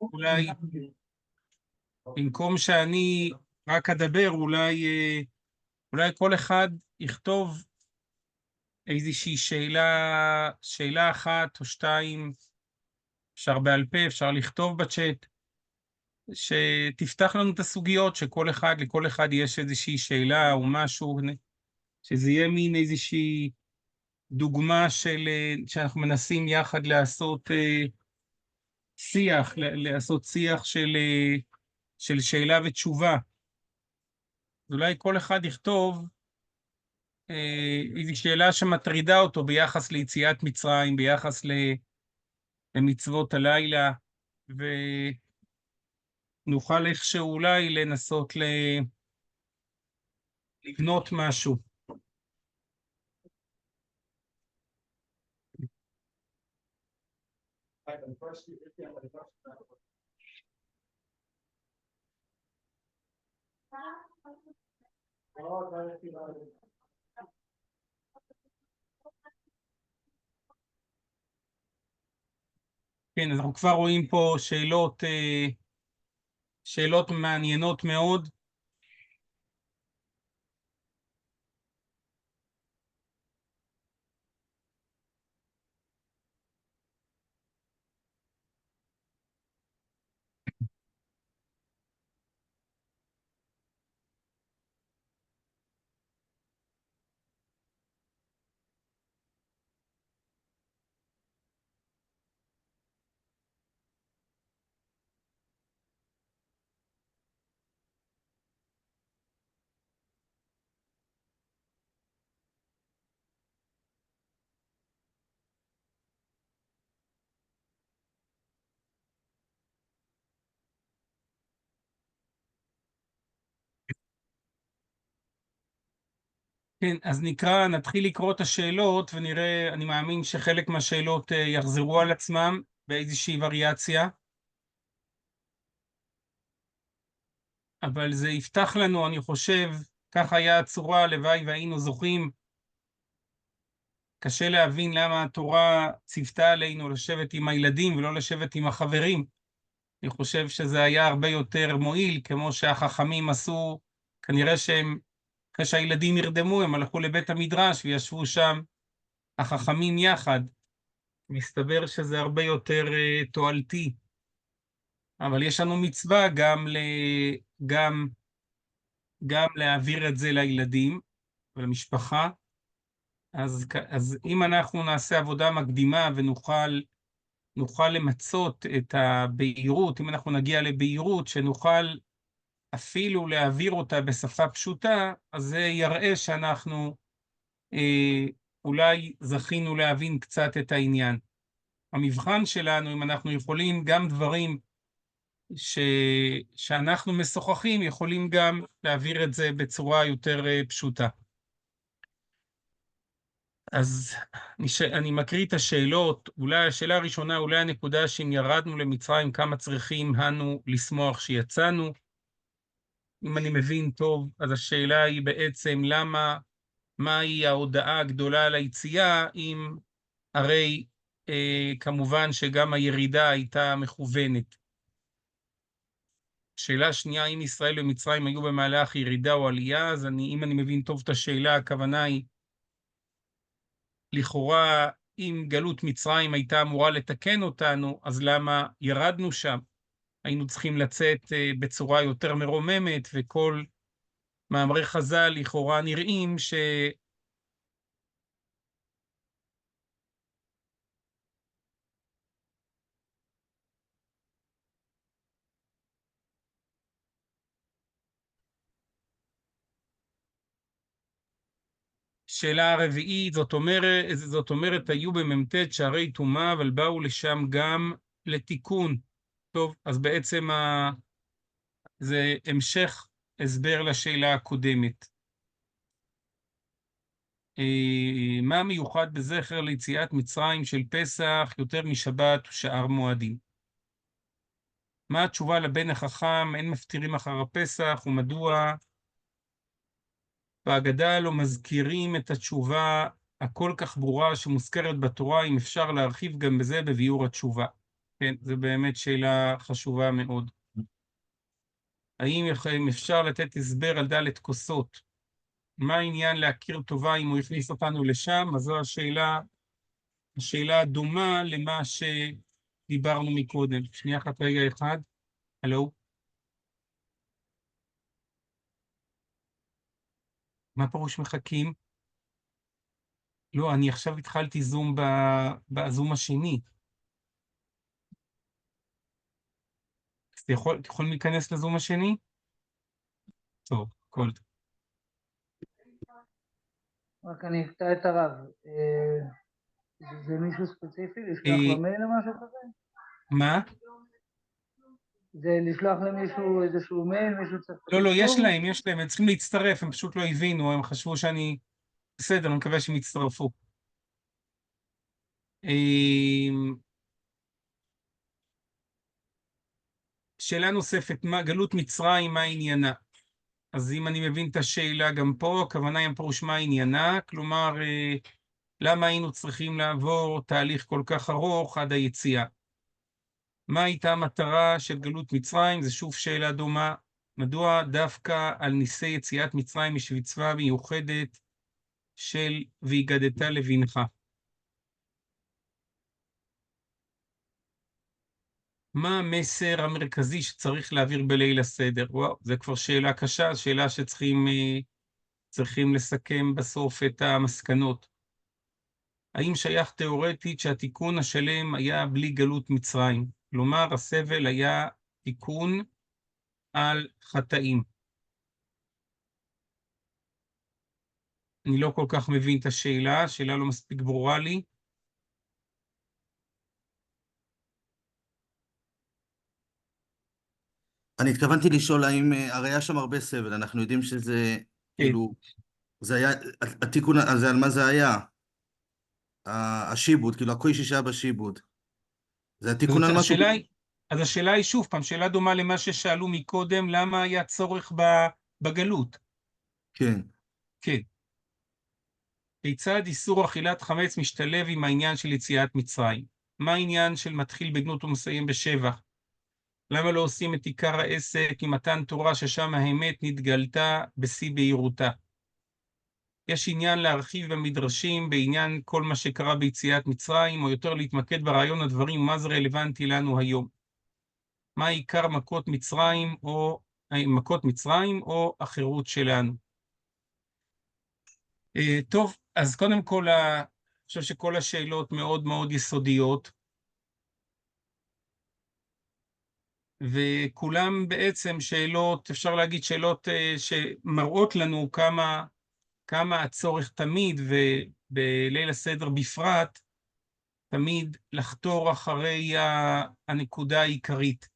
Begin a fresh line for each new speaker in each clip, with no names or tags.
אולי במקום שאני רק אדבר, אולי כל אחד יכתוב איזושהי שאלה אחת או שתיים, אפשר בעל פה, אפשר לכתוב בצ'אט, שתפתח לנו את הסוגיות לכל אחד יש איזושהי שאלה או משהו, שזה יהיה מין איזושהי דוגמה שאנחנו מנסים יחד לעשות שיח של שאלה ותשובה. אולי כל אחד יכתוב איזו שאלה שמטרידה אותו ביחס ליציאת מצרים, ביחס למצוות הלילה, ונוכל איכשהו אולי לנסות לבנות משהו. כן, אז אנחנו כבר רואים פה שאלות מעניינות מאוד. כן, אז נתחיל לקרוא את השאלות ונראה, אני מאמין שחלק מהשאלות יחזרו על עצמם באיזושהי וריאציה. אבל זה יפתח לנו, אני חושב, ככה היה הצורה, הלוואי והיינו זוכים. קשה להבין למה התורה ציוותה עלינו לשבת עם הילדים ולא לשבת עם החברים. אני חושב שזה היה הרבה יותר מועיל, כמו שהחכמים עשו, כנראה שהם, אחרי שהילדים נרדמו, הם הלכו לבית המדרש וישבו שם החכמים יחד. מסתבר שזה הרבה יותר תועלתי. אבל יש לנו מצווה גם להעביר את זה לילדים ולמשפחה. אז אם אנחנו נעשה עבודה מקדימה ונוכל למצות את הבהירות, אם אנחנו נגיע לבהירות שנוכל אפילו להעביר אותה בשפה פשוטה, אז זה יראה שאנחנו אולי זכינו להבין קצת את העניין. המבחן שלנו, אם אנחנו יכולים גם דברים שאנחנו משוחחים, יכולים גם להעביר את זה בצורה יותר פשוטה. אז אני מקריא את השאלות. אולי השאלה הראשונה, אולי הנקודה שאם ירדנו למצרים, כמה צריכים אנו לשמוח שיצאנו. אם אני מבין טוב, אז השאלה היא בעצם מהי ההודעה הגדולה על היציאה, אם הרי כמובן שגם הירידה הייתה מכוונת. שאלה שנייה, אם ישראל ומצרים היו במהלך ירידה או עלייה, אז אם אני מבין טוב את השאלה, הכוונה היא, לכאורה, אם גלות מצרים הייתה אמורה לתקן אותנו, אז למה ירדנו שם? היינו צריכים לצאת בצורה יותר מרוממת, וכל מאמרי חז"ל לכאורה נראים שאלה הרביעית, זאת אומרת, היו במ"ט שערי טומאה, אבל באו לשם גם לתיקון. טוב, אז בעצם זה המשך הסבר לשאלה הקודמת. מה מיוחד בזכר ליציאת מצרים של פסח יותר משבת ושאר מועדים? מה התשובה לבן החכם, אין מפטירים אחר הפסח, ומדוע בהגדה לא מזכירים את התשובה הכל כך ברורה שמוזכרת בתורה, אם אפשר להרחיב גם בזה בביאור התשובה. כן, זו באמת שאלה חשובה מאוד. האם אפשר לתת הסבר על ד' כוסות? מה העניין להכיר טובה אם הוא הכניס אותנו לשם? אז זו השאלה דומה למה שדיברנו מקודם. שנייה אחת, רגע אחד. הלו? מה פירוש מחכים? לא, אני עכשיו התחלתי זום בזום השני. אז אתם יכולים להיכנס לזום השני? טוב, הכל טוב.
רק אני אפתע את הרב. זה מישהו ספציפי? לשלוח
אה,
לו מייל או משהו כזה?
מה?
זה לשלוח למישהו איזשהו מייל, מישהו צריך את
לא, לא, יש
הקישור?
להם, הם צריכים להצטרף, הם פשוט לא הבינו, הם חשבו שאני... בסדר, אני מקווה שהם יצטרפו. שאלה נוספת, גלות מצרים, מה עניינה? אז אם אני מבין את השאלה גם פה, הכוונה היא פירוש מה עניינה, כלומר, למה היינו צריכים לעבור תהליך כל כך ארוך עד היציאה? מה הייתה המטרה של גלות מצרים? זו שוב שאלה דומה. מדוע דווקא על ניסי יציאת מצרים יש מצווה מיוחדת של והגדת לבנך? מה המסר המרכזי שצריך להעביר בליל הסדר? וואו, זו כבר שאלה קשה, שאלה צריכים לסכם בסוף את המסקנות. האם שייך תיאורטית שהתיקון השלם היה בלי גלות מצרים? כלומר, הסבל היה תיקון על חטאים. אני לא כל כך מבין את השאלה, השאלה לא מספיק ברורה לי.
אני התכוונתי לשאול האם, הרי היה שם הרבה סבל, אנחנו יודעים שזה,
כן.
כאילו, זה היה, התיקון הזה, על מה זה היה? השיבוד, כאילו, הקושי שהיה בשיבוד. זה התיקון על משהו...
אז השאלה היא שוב פעם, שאלה דומה למה ששאלו מקודם, למה היה צורך בגלות?
כן.
כן. כיצד איסור אכילת חמץ משתלב עם העניין של יציאת מצרים? מה העניין של מתחיל בגנות ומסיים בשבח? למה לא עושים את עיקר העסק עם מתן תורה ששם האמת נתגלתה בשיא בהירותה? יש עניין להרחיב במדרשים בעניין כל מה שקרה ביציאת מצרים, או יותר להתמקד ברעיון הדברים, מה זה רלוונטי לנו היום? מה עיקר מכות מצרים או החירות שלנו? טוב, אז קודם כל, אני חושב שכל השאלות מאוד מאוד יסודיות, וכולם בעצם שאלות, אפשר להגיד שאלות שמראות לנו כמה הצורך תמיד, ובליל הסדר בפרט, תמיד לחתור אחרי הנקודה העיקרית.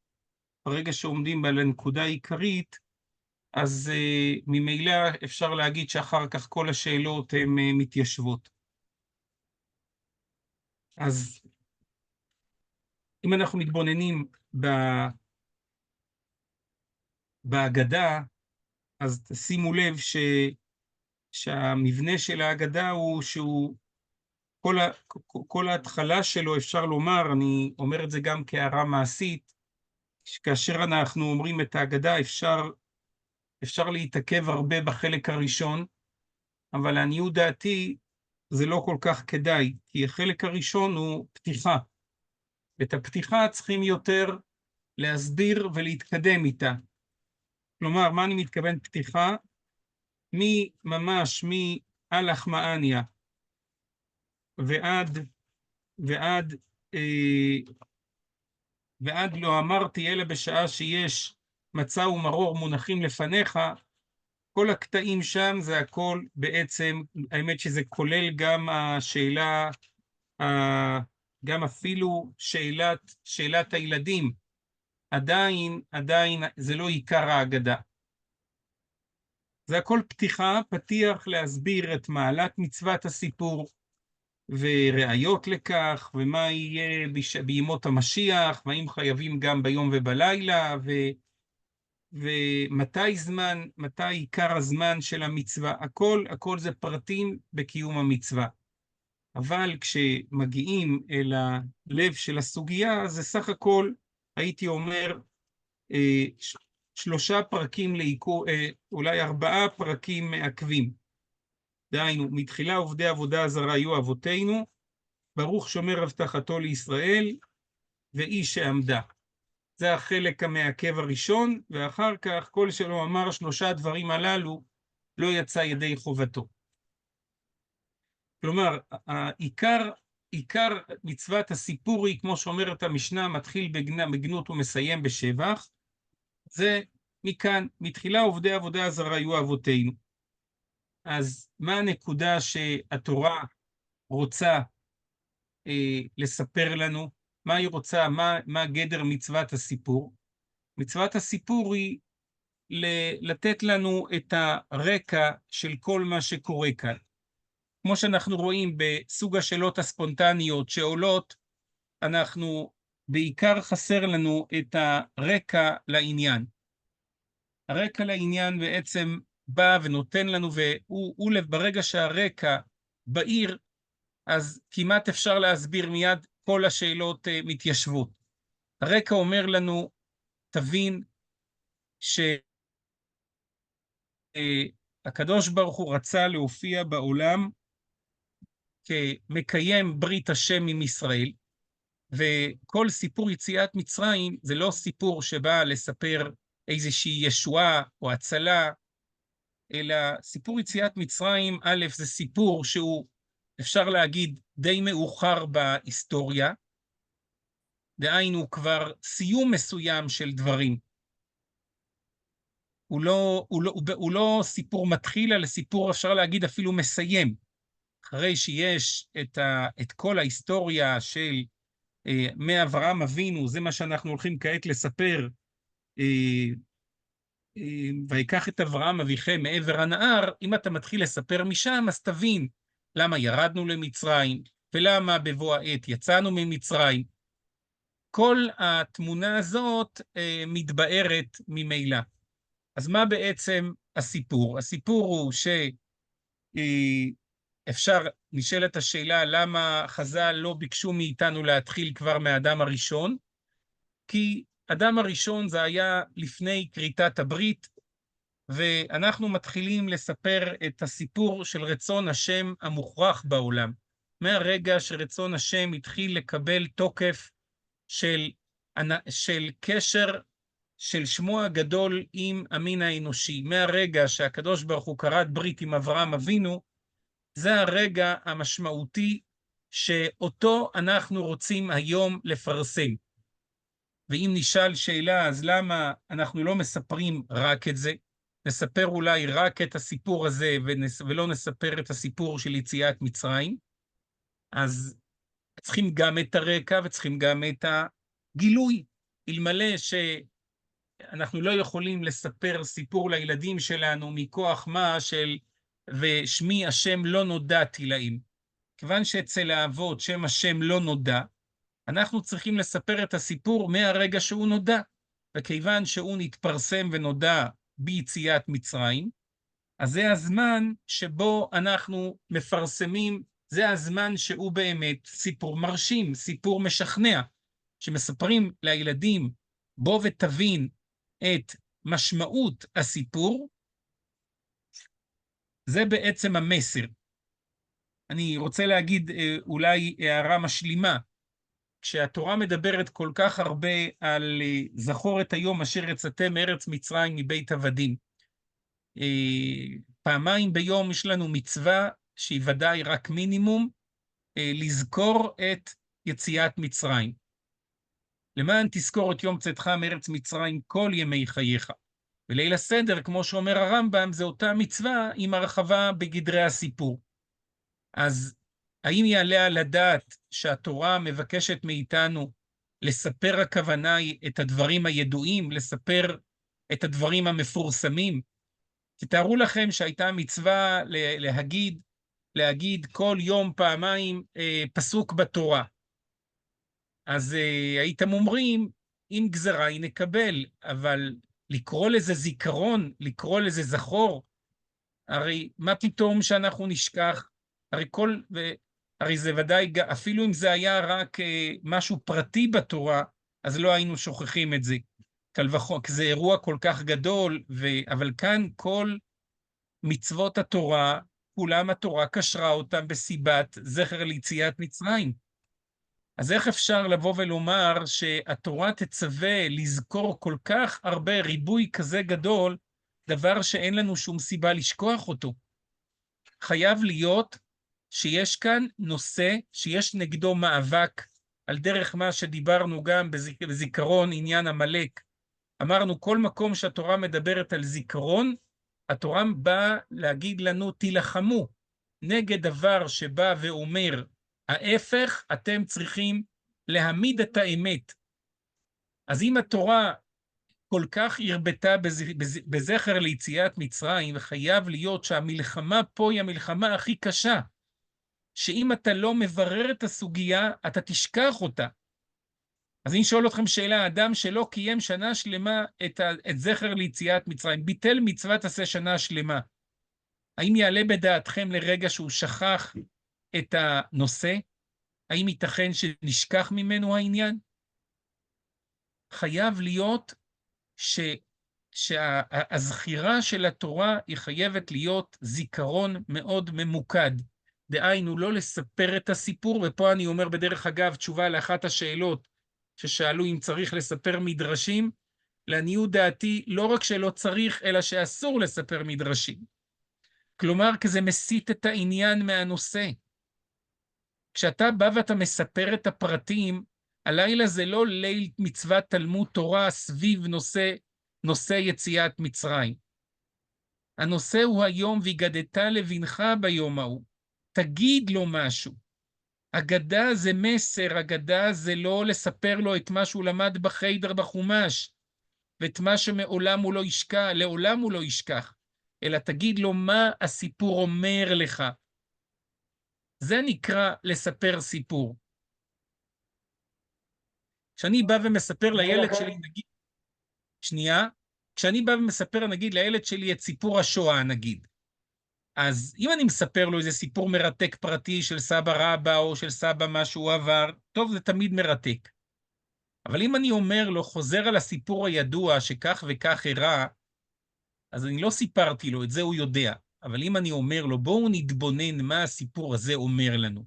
ברגע שעומדים על הנקודה העיקרית, אז ממילא אפשר להגיד שאחר כך כל השאלות הן מתיישבות. אז אם אנחנו מתבוננים בהגדה, אז שימו לב שהמבנה של ההגדה הוא כל ההתחלה שלו, אפשר לומר, אני אומר את זה גם כהערה מעשית, שכאשר אנחנו אומרים את ההגדה אפשר להתעכב הרבה בחלק הראשון, אבל לעניות דעתי זה לא כל כך כדאי, כי החלק הראשון הוא פתיחה. ואת הפתיחה צריכים יותר להסביר ולהתקדם איתה. כלומר, מה אני מתכוון פתיחה? ממש מאלח מעניה ועד לא אמרתי אלא בשעה שיש מצה ומרור מונחים לפניך, כל הקטעים שם זה הכל בעצם, האמת שזה כולל גם השאלה, גם אפילו שאלת הילדים, עדיין זה לא עיקר ההגדה. זה הכל פתיח להסביר את מעלת מצוות הסיפור, וראיות לכך, ומה יהיה בימות המשיח, והאם חייבים גם ביום ובלילה, מתי עיקר הזמן של המצווה, הכל זה פרטים בקיום המצווה. אבל כשמגיעים אל הלב של הסוגיה, זה סך הכל, הייתי אומר, 3 פרקים לעיכוב, אולי 4 פרקים מעכבים. דהיינו, מתחילה עובדי עבודה זרה היו אבותינו, ברוך שומר הבטחתו לישראל, ואיש שעמדה. זה החלק המעכב הראשון, ואחר כך כל שלא אמר 3 הדברים הללו, לא יצא ידי חובתו. כלומר, עיקר מצוות הסיפור היא, כמו שאומרת המשנה, מתחיל בגנות ומסיים בשבח. זה מכאן, מתחילה עובדי עבודה זרה היו אבותינו. אז מה הנקודה שהתורה רוצה לספר לנו? מה היא רוצה? מה גדר מצוות הסיפור? מצוות הסיפור היא לתת לנו את הרקע של כל מה שקורה כאן. כמו שאנחנו רואים בסוג השאלות הספונטניות שעולות, בעיקר חסר לנו את הרקע לעניין. הרקע לעניין בעצם בא ונותן לנו, ברגע שהרקע בעיר, אז כמעט אפשר להסביר מיד כל השאלות מתיישבות. הרקע אומר לנו, תבין שהקדוש ברוך הוא רצה להופיע בעולם כמקיים ברית השם עם ישראל, וכל סיפור יציאת מצרים זה לא סיפור שבא לספר איזושהי ישועה או הצלה, אלא סיפור יציאת מצרים, א', זה סיפור שהוא, אפשר להגיד, די מאוחר בהיסטוריה, דהיינו כבר סיום מסוים של דברים. הוא לא סיפור מתחיל, אלא סיפור, אפשר להגיד, אפילו מסיים. אחרי שיש את כל ההיסטוריה של מאברהם אבינו, זה מה שאנחנו הולכים כעת לספר, ויקח את אברהם אביכם מעבר הנהר, אם אתה מתחיל לספר משם, אז תבין למה ירדנו למצרים, ולמה בבוא העת יצאנו ממצרים. כל התמונה הזאת מתבארת ממילא. אז מה בעצם הסיפור? הסיפור הוא נשאלת השאלה למה חז"ל לא ביקשו מאיתנו להתחיל כבר מהאדם הראשון, כי אדם הראשון זה היה לפני כריתת הברית, ואנחנו מתחילים לספר את הסיפור של רצון השם המוכרח בעולם. מהרגע שרצון השם התחיל לקבל תוקף של קשר של שמו הגדול עם המין האנושי. מהרגע שהקדוש ברוך הוא כרת ברית עם אברהם אבינו, זה הרגע המשמעותי שאותו אנחנו רוצים היום לפרסם. ואם נשאל שאלה, אז למה אנחנו לא מספרים רק את זה? נספר אולי רק את הסיפור הזה ולא נספר את הסיפור של יציאת מצרים? אז צריכים גם את הרקע ושצריכים גם את הגילוי. אלמלא שאנחנו לא יכולים לספר סיפור לילדים שלנו מכוח מה ושמי השם לא נודעתי להם. כיוון שאצל האבות שם השם לא נודע, אנחנו צריכים לספר את הסיפור מהרגע שהוא נודע, וכיוון שהוא נתפרסם ונודע ביציאת מצרים, אז זה הזמן שבו אנחנו מפרסמים, זה הזמן שהוא באמת סיפור מרשים, סיפור משכנע, שמספרים לילדים, בוא ותבין את משמעות הסיפור, זה בעצם המסר. אני רוצה להגיד אולי הערה משלימה, כשהתורה מדברת כל כך הרבה על זכור את היום אשר יצאתם מארץ מצרים מבית עבדים. פעמיים ביום יש לנו מצווה, שהיא ודאי רק מינימום, לזכור את יציאת מצרים. למען תזכור את יום צאתך מארץ מצרים כל ימי חייך. וליל הסדר, כמו שאומר הרמב"ם, זה אותה מצווה עם הרחבה בגדרי הסיפור. אז האם יעלה על הדעת שהתורה מבקשת מאיתנו לספר, הכוונה היא את הדברים הידועים, לספר את הדברים המפורסמים? תתארו לכם שהייתה מצווה להגיד כל יום פעמיים פסוק בתורה. אז הייתם אומרים, אם גזרה היא נקבל, אבל לקרוא לזה זיכרון, לקרוא לזה זכור, הרי מה פתאום שאנחנו נשכח? הרי הרי זה ודאי, אפילו אם זה היה רק משהו פרטי בתורה, אז לא היינו שוכחים את זה. קל וחומר, זה אירוע כל כך גדול, אבל כאן כל מצוות התורה, כולם התורה קשרה אותם בסיבת זכר ליציאת מצרים. אז איך אפשר לבוא ולומר שהתורה תצווה לזכור כל כך הרבה, ריבוי כזה גדול, דבר שאין לנו שום סיבה לשכוח אותו? חייב להיות שיש כאן נושא שיש נגדו מאבק, על דרך מה שדיברנו גם בזיכרון עניין עמלק. אמרנו, כל מקום שהתורה מדברת על זיכרון, התורה באה להגיד לנו, תילחמו נגד דבר שבא ואומר, ההפך, אתם צריכים להעמיד את האמת. אז אם התורה כל כך הרבתה בזכר ליציאת מצרים, וחייב להיות שהמלחמה פה היא המלחמה הכי קשה, שאם אתה לא מברר את הסוגיה, אתה תשכח אותה. אז אני שואל אתכם שאלה, האדם שלא קיים שנה שלמה את זכר ליציאת מצרים, ביטל מצוות עשה שנה שלמה, האם יעלה בדעתכם לרגע שהוא שכח את הנושא? האם ייתכן שנשכח ממנו העניין? חייב להיות שהזכירה של התורה היא חייבת להיות זיכרון מאוד ממוקד. דהיינו, לא לספר את הסיפור, ופה אני אומר בדרך אגב תשובה לאחת השאלות ששאלו אם צריך לספר מדרשים, לעניות דעתי לא רק שלא צריך, אלא שאסור לספר מדרשים. כלומר, כי זה מסיט את העניין מהנושא. כשאתה בא ואתה מספר את הפרטים, הלילה זה לא ליל מצוות תלמוד תורה סביב נושא יציאת מצרים. הנושא הוא היום, והגדת לבנך ביום ההוא. תגיד לו משהו. אגדה זה מסר, אגדה זה לא לספר לו את מה שהוא למד בחיידר בחומש, ואת מה שמעולם הוא לא ישכח, לעולם הוא לא ישכח, אלא תגיד לו מה הסיפור אומר לך. זה נקרא לספר סיפור. כשאני בא ומספר לילד שלי, נגיד, שנייה, כשאני בא ומספר, נגיד, לילד שלי את סיפור השואה, נגיד, אז אם אני מספר לו איזה סיפור מרתק פרטי של סבא רבא או של סבא מה שהוא עבר, טוב, זה תמיד מרתק. אבל אם אני אומר לו, חוזר על הסיפור הידוע שכך וכך אירע, אז אני לא סיפרתי לו, את זה הוא יודע. אבל אם אני אומר לו, בואו נתבונן מה הסיפור הזה אומר לנו.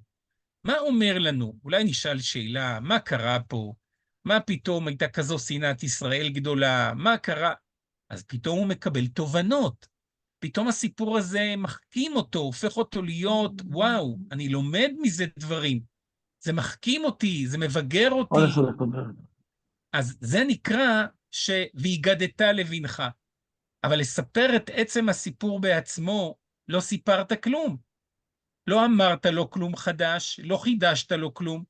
מה אומר לנו? אולי נשאל שאלה, מה קרה פה? מה פתאום הייתה כזו שנאת ישראל גדולה? מה קרה? אז פתאום הוא מקבל תובנות. פתאום הסיפור הזה מחכים אותו, הופך אותו להיות, וואו, אני לומד מזה דברים. זה מחכים אותי, זה מבגר אותי. אז זה נקרא והגדת לבנך. אבל לספר את עצם הסיפור בעצמו, לא סיפרת כלום. לא אמרת לו כלום חדש, לא חידשת לו כלום,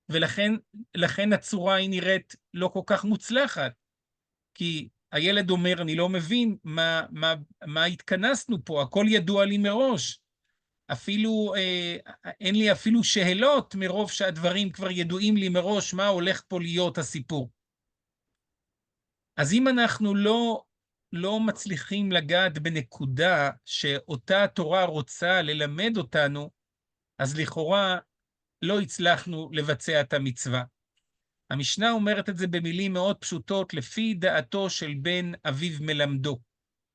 ולכן הצורה היא נראית לא כל כך מוצלחת. כי הילד אומר, אני לא מבין מה התכנסנו פה, הכל ידוע לי מראש. אפילו, אין לי אפילו שאלות מרוב שהדברים כבר ידועים לי מראש, מה הולך פה להיות הסיפור. אז אם אנחנו לא מצליחים לגעת בנקודה שאותה התורה רוצה ללמד אותנו, אז לכאורה לא הצלחנו לבצע את המצווה. המשנה אומרת את זה במילים מאוד פשוטות, לפי דעתו של בן אביו מלמדו.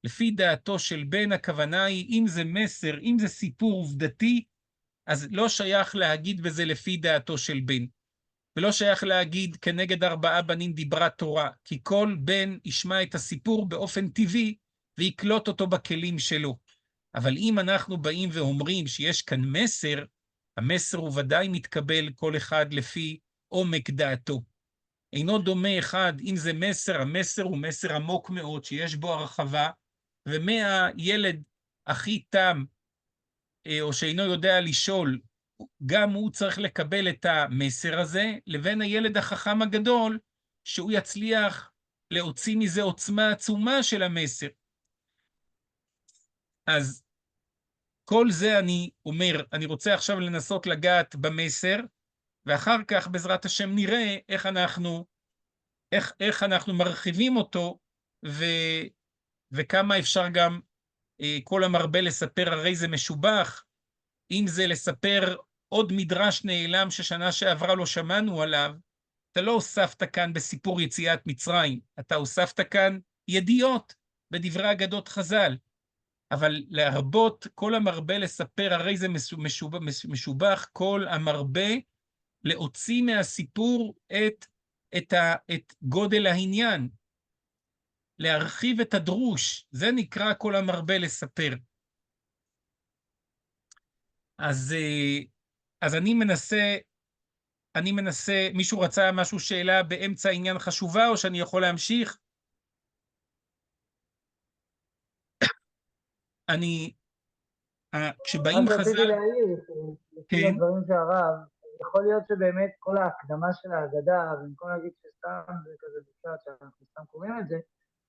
לפי דעתו של בן, הכוונה היא, אם זה מסר, אם זה סיפור עובדתי, אז לא שייך להגיד בזה לפי דעתו של בן. ולא שייך להגיד כנגד 4 בנים דיברה תורה, כי כל בן ישמע את הסיפור באופן טבעי, ויקלוט אותו בכלים שלו. אבל אם אנחנו באים ואומרים שיש כאן מסר, המסר הוא ודאי מתקבל כל אחד לפי עומק דעתו. אינו דומה אחד, אם זה מסר, המסר הוא מסר עמוק מאוד, שיש בו הרחבה, ומהילד הכי תם, או שאינו יודע לשאול, גם הוא צריך לקבל את המסר הזה, לבין הילד החכם הגדול, שהוא יצליח להוציא מזה עוצמה עצומה של המסר. אז כל זה אני אומר, אני רוצה עכשיו לנסות לגעת במסר, ואחר כך בעזרת השם נראה איך אנחנו מרחיבים אותו, וכמה אפשר גם כל המרבה לספר, הרי זה משובח, אם זה לספר עוד מדרש נעלם ששנה שעברה לא שמענו עליו, אתה לא הוספת כאן בסיפור יציאת מצרים, אתה הוספת כאן ידיעות בדברי אגדות חז"ל. אבל להרבות, כל המרבה לספר, הרי זה משובח, כל המרבה להוציא מהסיפור את גודל העניין, להרחיב את הדרוש, זה נקרא כל המרבה לספר. אז אני מנסה, מישהו רצה משהו, שאלה באמצע עניין חשובה, או שאני יכול להמשיך? כשבאים
רק רציתי
חז"ל,
להעיר, לפי
כן,
הדברים שהרב, יכול להיות שבאמת כל ההקדמה של ההגדה, במקום להגיד שסתם זה כזה בקצת, שאנחנו סתם קוראים את זה,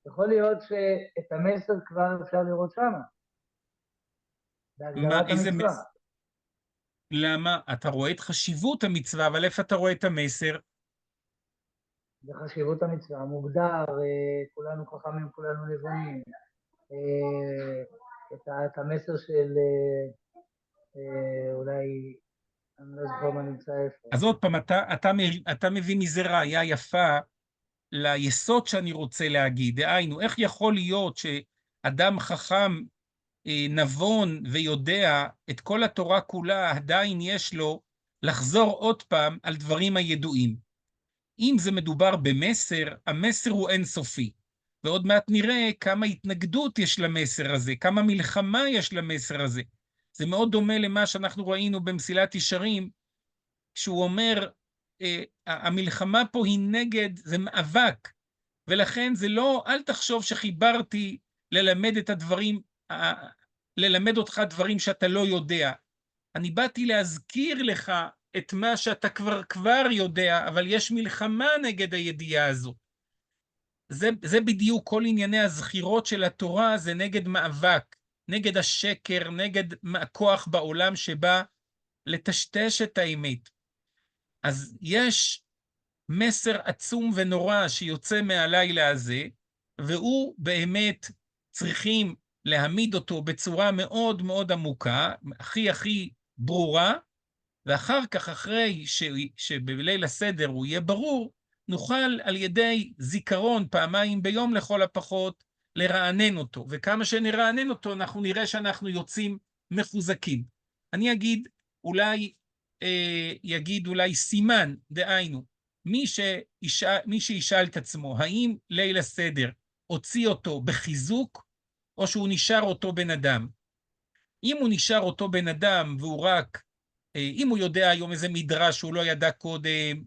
יכול להיות שאת המסר כבר אפשר לראות שמה, בהגדרת
איזה
המצווה.
מסר? למה? אתה רואה את חשיבות המצווה, אבל איפה אתה רואה את המסר?
בחשיבות המצווה, מוגדר, כולנו חכמים, כולנו נבונים, את המסר של אולי, אני לא זוכר מה נמצא איפה.
אז עוד פעם, אתה מביא מזה ראיה יפה ליסוד שאני רוצה להגיד. דהיינו, איך יכול להיות שאדם חכם, נבון ויודע את כל התורה כולה, עדיין יש לו לחזור עוד פעם על דברים הידועים. אם זה מדובר במסר, המסר הוא אינסופי. ועוד מעט נראה כמה התנגדות יש למסר הזה, כמה מלחמה יש למסר הזה. זה מאוד דומה למה שאנחנו ראינו במסילת ישרים, כשהוא אומר, המלחמה פה היא נגד, זה מאבק, ולכן זה לא, אל תחשוב שחיברתי ללמד את הדברים, ללמד אותך דברים שאתה לא יודע. אני באתי להזכיר לך את מה שאתה כבר יודע, אבל יש מלחמה נגד הידיעה הזו. זה בדיוק כל ענייני הזכירות של התורה, זה נגד מאבק, נגד השקר, נגד הכוח בעולם שבא לטשטש את האמת. אז יש מסר עצום ונורא שיוצא מהלילה הזה, והוא באמת צריכים להעמיד אותו בצורה מאוד מאוד עמוקה, הכי ברורה, ואחר כך, אחרי שבליל הסדר הוא יהיה ברור, נוכל על ידי זיכרון פעמיים ביום לכל הפחות לרענן אותו, וכמה שנרענן אותו אנחנו נראה שאנחנו יוצאים מחוזקים. אני אגיד אולי סימן, דהיינו, מי שישאל את עצמו, האם ליל הסדר הוציא אותו בחיזוק, או שהוא נשאר אותו בן אדם? אם הוא נשאר אותו בן אדם, והוא רק, אם הוא יודע היום איזה מדרש שהוא לא ידע קודם,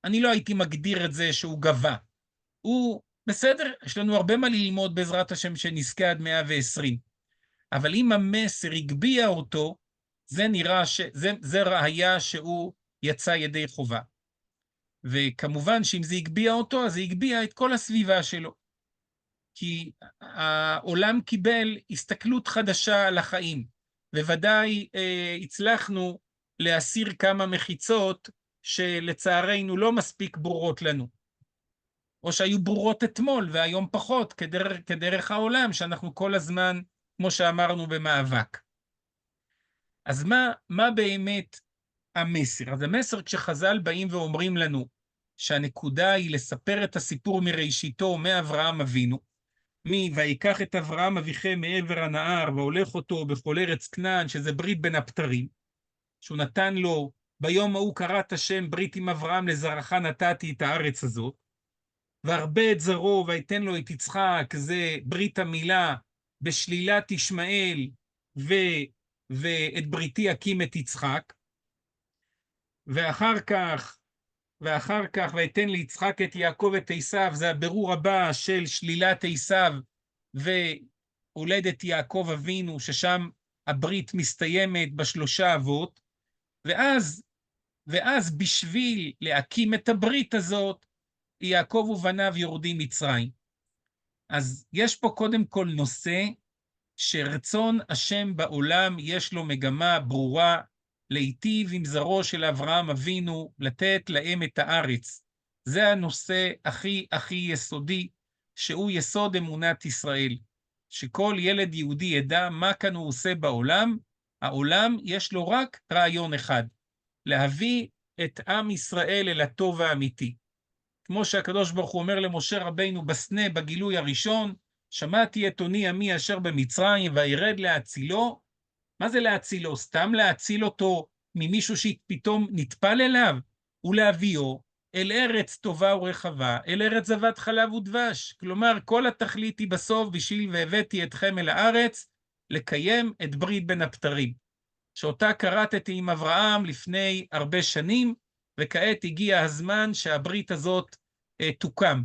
אני לא הייתי מגדיר את זה שהוא גבה. הוא בסדר, יש לנו הרבה מה ללמוד בעזרת השם שנזכה עד 120. אבל אם המסר הגביע אותו, זה נראה זה ראיה שהוא יצא ידי חובה. וכמובן שאם זה הגביע אותו, אז זה הגביע את כל הסביבה שלו. כי העולם קיבל הסתכלות חדשה על החיים, וודאי הצלחנו להסיר כמה מחיצות שלצערנו לא מספיק ברורות לנו. או שהיו ברורות אתמול והיום פחות, כדרך העולם שאנחנו כל הזמן, כמו שאמרנו, במאבק. אז מה באמת המסר? אז המסר, כשחז"ל באים ואומרים לנו שהנקודה היא לספר את הסיפור מראשיתו, מאברהם אבינו, ויקח את אברהם אביכם מעבר הנהר והולך אותו בכל ארץ כנען, שזה ברית בין הבתרים, שהוא נתן לו, ביום ההוא קראת השם ברית עם אברהם, לזרעך נתתי את הארץ הזאת, והרבה את זרעו ויתן לו את יצחק, זה ברית המילה, בשלילת ישמעאל, ואת בריתי הקים את יצחק, ואחר כך ויתן ליצחק את יעקב את עשיו, זה הבירור הבא של שלילת עשיו והולדת יעקב אבינו, ששם הברית מסתיימת בשלושה אבות, ואז בשביל להקים את הברית הזאת, יעקב ובניו יורדים מצרים. אז יש פה קודם כל נושא שרצון השם בעולם יש לו מגמה ברורה, להיטיב עם זרעו של אברהם אבינו, לתת להם את הארץ. זה הנושא הכי יסודי, שהוא יסוד אמונת ישראל. שכל ילד יהודי ידע מה כאן הוא עושה בעולם, העולם יש לו רק רעיון אחד, להביא את עם ישראל אל הטוב האמיתי. כמו שהקדוש ברוך הוא אומר למשה רבינו בסנה בגילוי הראשון, שמעתי את עוני עמי אשר במצרים וירד להצילו. מה זה להצילו? סתם להציל אותו ממישהו שפתאום נטפל אליו? ולהביאו אל ארץ טובה ורחבה, אל ארץ זבת חלב ודבש. כלומר, כל התכלית היא בסוף בשביל והבאתי אתכם אל הארץ, לקיים את ברית בין הבתרים, שאותה קראתי עם אברהם לפני הרבה שנים, וכעת הגיע הזמן שהברית הזאת תוקם.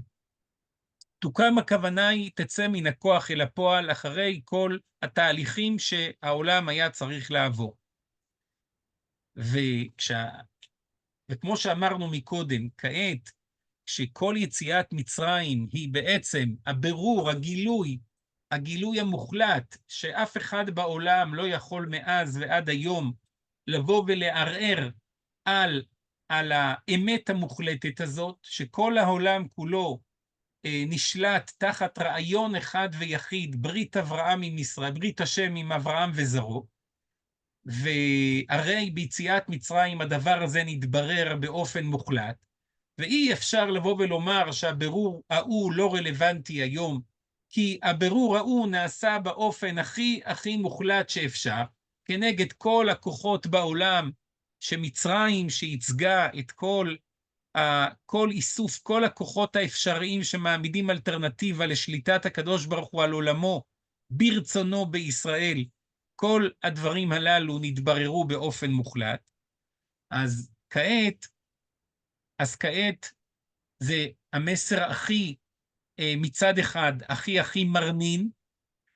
תוקם הכוונה היא תצא מן הכוח אל הפועל אחרי כל התהליכים שהעולם היה צריך לעבור. וכמו שאמרנו מקודם, כעת, שכל יציאת מצרים היא בעצם הבירור, הגילוי המוחלט, שאף אחד בעולם לא יכול מאז ועד היום לבוא ולערער על האמת המוחלטת הזאת, שכל העולם כולו נשלט תחת רעיון אחד ויחיד, ברית אברהם עם ישראל, ברית השם עם אברהם וזרעו, והרי ביציאת מצרים הדבר הזה נתברר באופן מוחלט, ואי אפשר לבוא ולומר שהבירור ההוא לא רלוונטי היום, כי הבירור ההוא נעשה באופן הכי מוחלט שאפשר, כנגד כל הכוחות בעולם, שמצרים שייצגה את כל איסוף, כל הכוחות האפשריים שמעמידים אלטרנטיבה לשליטת הקדוש ברוך הוא על עולמו, ברצונו בישראל, כל הדברים הללו נתבררו באופן מוחלט. אז כעת זה המסר הכי, מצד אחד, הכי מרנין,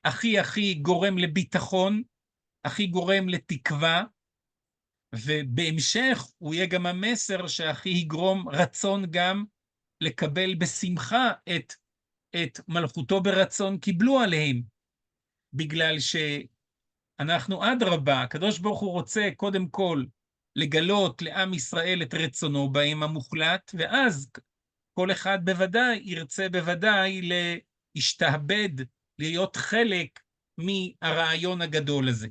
הכי גורם לביטחון, הכי גורם לתקווה, ובהמשך הוא יהיה גם המסר שהכי יגרום רצון גם לקבל בשמחה את מלכותו ברצון קיבלו עליהם, בגלל שאנחנו אדרבה, הקדוש ברוך הוא רוצה קודם כל לגלות לעם ישראל את רצונו בהם המוחלט, ואז כל אחד בוודאי ירצה בוודאי להשתעבד, להיות חלק מהרעיון הגדול הזה.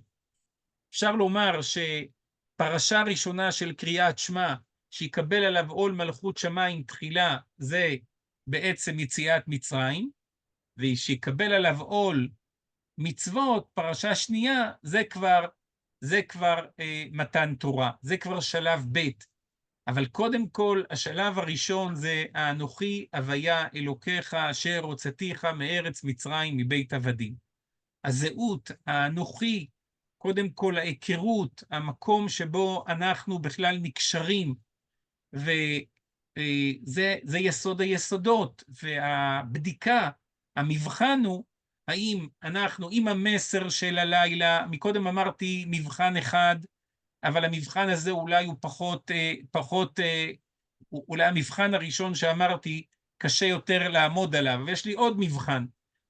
אפשר לומר שפרשה ראשונה של קריאת שמע, שיקבל עליו עול מלכות שמיים תחילה, זה בעצם יציאת מצרים, ושיקבל עליו עול מצוות, פרשה שנייה, זה כבר מתן תורה, זה כבר שלב ב'. אבל קודם כל, השלב הראשון זה האנוכי הוויה אלוקיך אשר הוצאתיך מארץ מצרים מבית עבדים. הזהות, האנוכי, קודם כל ההיכרות, המקום שבו אנחנו בכלל נקשרים, וזה יסוד היסודות, והבדיקה, המבחן הוא, האם אנחנו, עם המסר של הלילה, מקודם אמרתי מבחן אחד, אבל המבחן הזה אולי הוא פחות, אולי המבחן הראשון שאמרתי, קשה יותר לעמוד עליו, ויש לי עוד מבחן.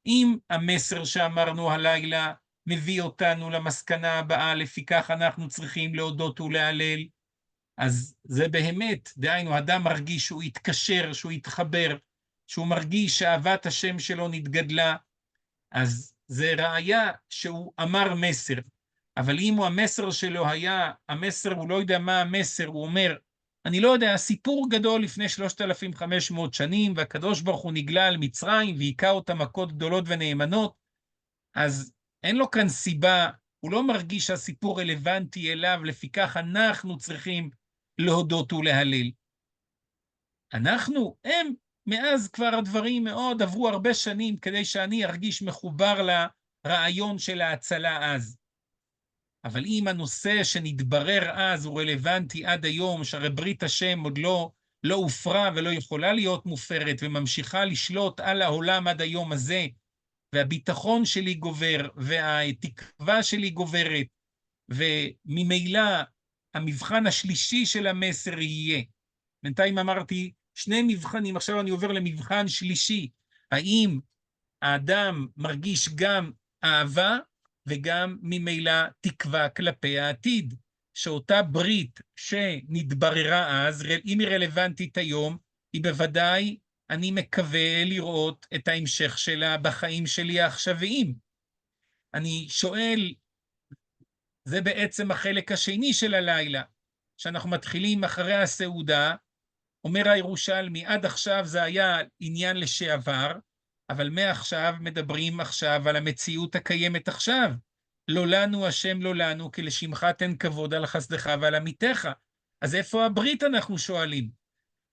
אם המסר שאמרנו הלילה מביא אותנו למסקנה הבאה, לפיכך אנחנו צריכים להודות ולהלל, אז זה באמת, דהיינו, אדם מרגיש שהוא יתקשר, שהוא יתחבר, שהוא מרגיש שאהבת השם שלו נתגדלה, אז זה ראיה שהוא אמר מסר. אבל אם הוא המסר שלו היה, המסר, הוא לא יודע מה המסר, הוא אומר, אני לא יודע, סיפור גדול לפני 3,500 שנים, והקדוש ברוך הוא נגלה על מצרים, והיכה אותה מכות גדולות ונאמנות, אז אין לו כאן סיבה, הוא לא מרגיש שהסיפור רלוונטי אליו, לפיכך אנחנו צריכים להודות ולהלל. מאז כבר הדברים מאוד עברו הרבה שנים, כדי שאני ארגיש מחובר לרעיון של ההצלה אז. אבל אם הנושא שנתברר אז הוא רלוונטי עד היום, שהרי ברית השם עוד לא הופרה ולא יכולה להיות מופרת, וממשיכה לשלוט על העולם עד היום הזה, והביטחון שלי גובר, והתקווה שלי גוברת, וממילא המבחן השלישי של המסר יהיה. בינתיים אמרתי שני מבחנים, עכשיו אני עובר למבחן שלישי. האם האדם מרגיש גם אהבה, וגם ממילא תקווה כלפי העתיד, שאותה ברית שנתבררה אז, אם היא רלוונטית היום, היא בוודאי, אני מקווה לראות את ההמשך שלה בחיים שלי העכשוויים. אני שואל, זה בעצם החלק השני של הלילה, שאנחנו מתחילים אחרי הסעודה, אומר הירושלמי, עד עכשיו זה היה עניין לשעבר, אבל מעכשיו מדברים עכשיו על המציאות הקיימת עכשיו. לא לנו, השם לא לנו, כי לשמך תן כבוד על חסדך ועל עמיתך. אז איפה הברית אנחנו שואלים?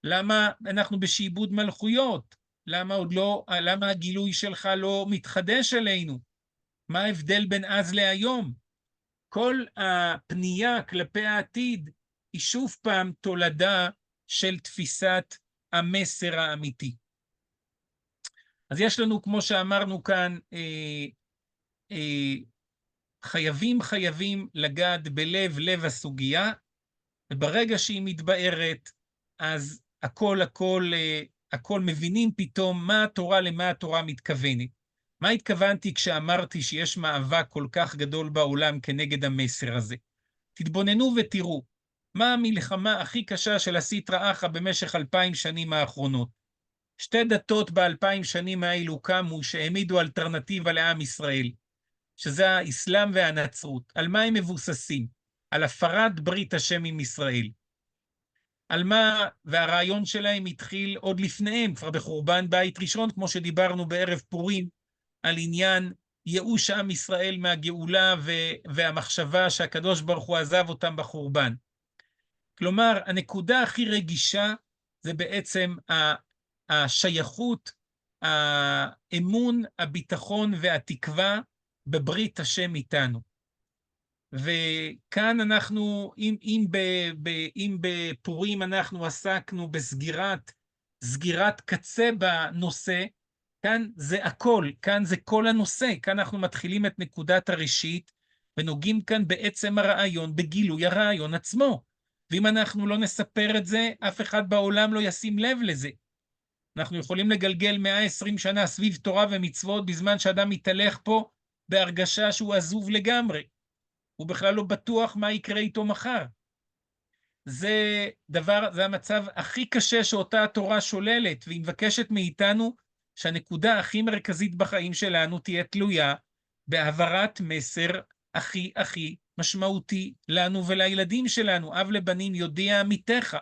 למה אנחנו בשעבוד מלכויות? למה הגילוי שלך לא מתחדש עלינו? מה ההבדל בין אז להיום? כל הפנייה כלפי העתיד היא שוב פעם תולדה של תפיסת המסר האמיתי. אז יש לנו, כמו שאמרנו כאן, חייבים לגעת בלב הסוגיה, וברגע שהיא מתבארת, אז הכל מבינים פתאום מה התורה, למה התורה מתכוונת. מה התכוונתי כשאמרתי שיש מאבק כל כך גדול בעולם כנגד המסר הזה? תתבוננו ותראו, מה המלחמה הכי קשה של הסטרא אחרא במשך 2000 שנים האחרונות? שתי דתות ב2000 שנים האלו קמו שהעמידו אלטרנטיבה לעם ישראל, שזה האסלאם והנצרות. על מה הם מבוססים? על הפרת ברית השם עם ישראל. על מה, והרעיון שלהם התחיל עוד לפניהם, כבר בחורבן בית ראשון, כמו שדיברנו בערב פורים, על עניין ייאוש עם ישראל מהגאולה והמחשבה שהקדוש ברוך הוא עזב אותם בחורבן. כלומר, הנקודה הכי רגישה זה בעצם השייכות, האמון, הביטחון והתקווה בברית השם איתנו. וכאן אנחנו, אם בפורים אנחנו עסקנו בסגירת קצה בנושא, כאן זה הכל, כאן זה כל הנושא, כאן אנחנו מתחילים את נקודת הראשית, ונוגעים כאן בעצם הרעיון, בגילוי הרעיון עצמו. ואם אנחנו לא נספר את זה, אף אחד בעולם לא ישים לב לזה. אנחנו יכולים לגלגל 120 שנה סביב תורה ומצוות, בזמן שאדם מתהלך פה בהרגשה שהוא עזוב לגמרי. הוא בכלל לא בטוח מה יקרה איתו מחר. זה המצב הכי קשה שאותה התורה שוללת, והיא מבקשת מאיתנו שהנקודה הכי מרכזית בחיים שלנו תהיה תלויה בהעברת מסר הכי משמעותי לנו ולילדים שלנו. אב לבנים יודיע עמיתך.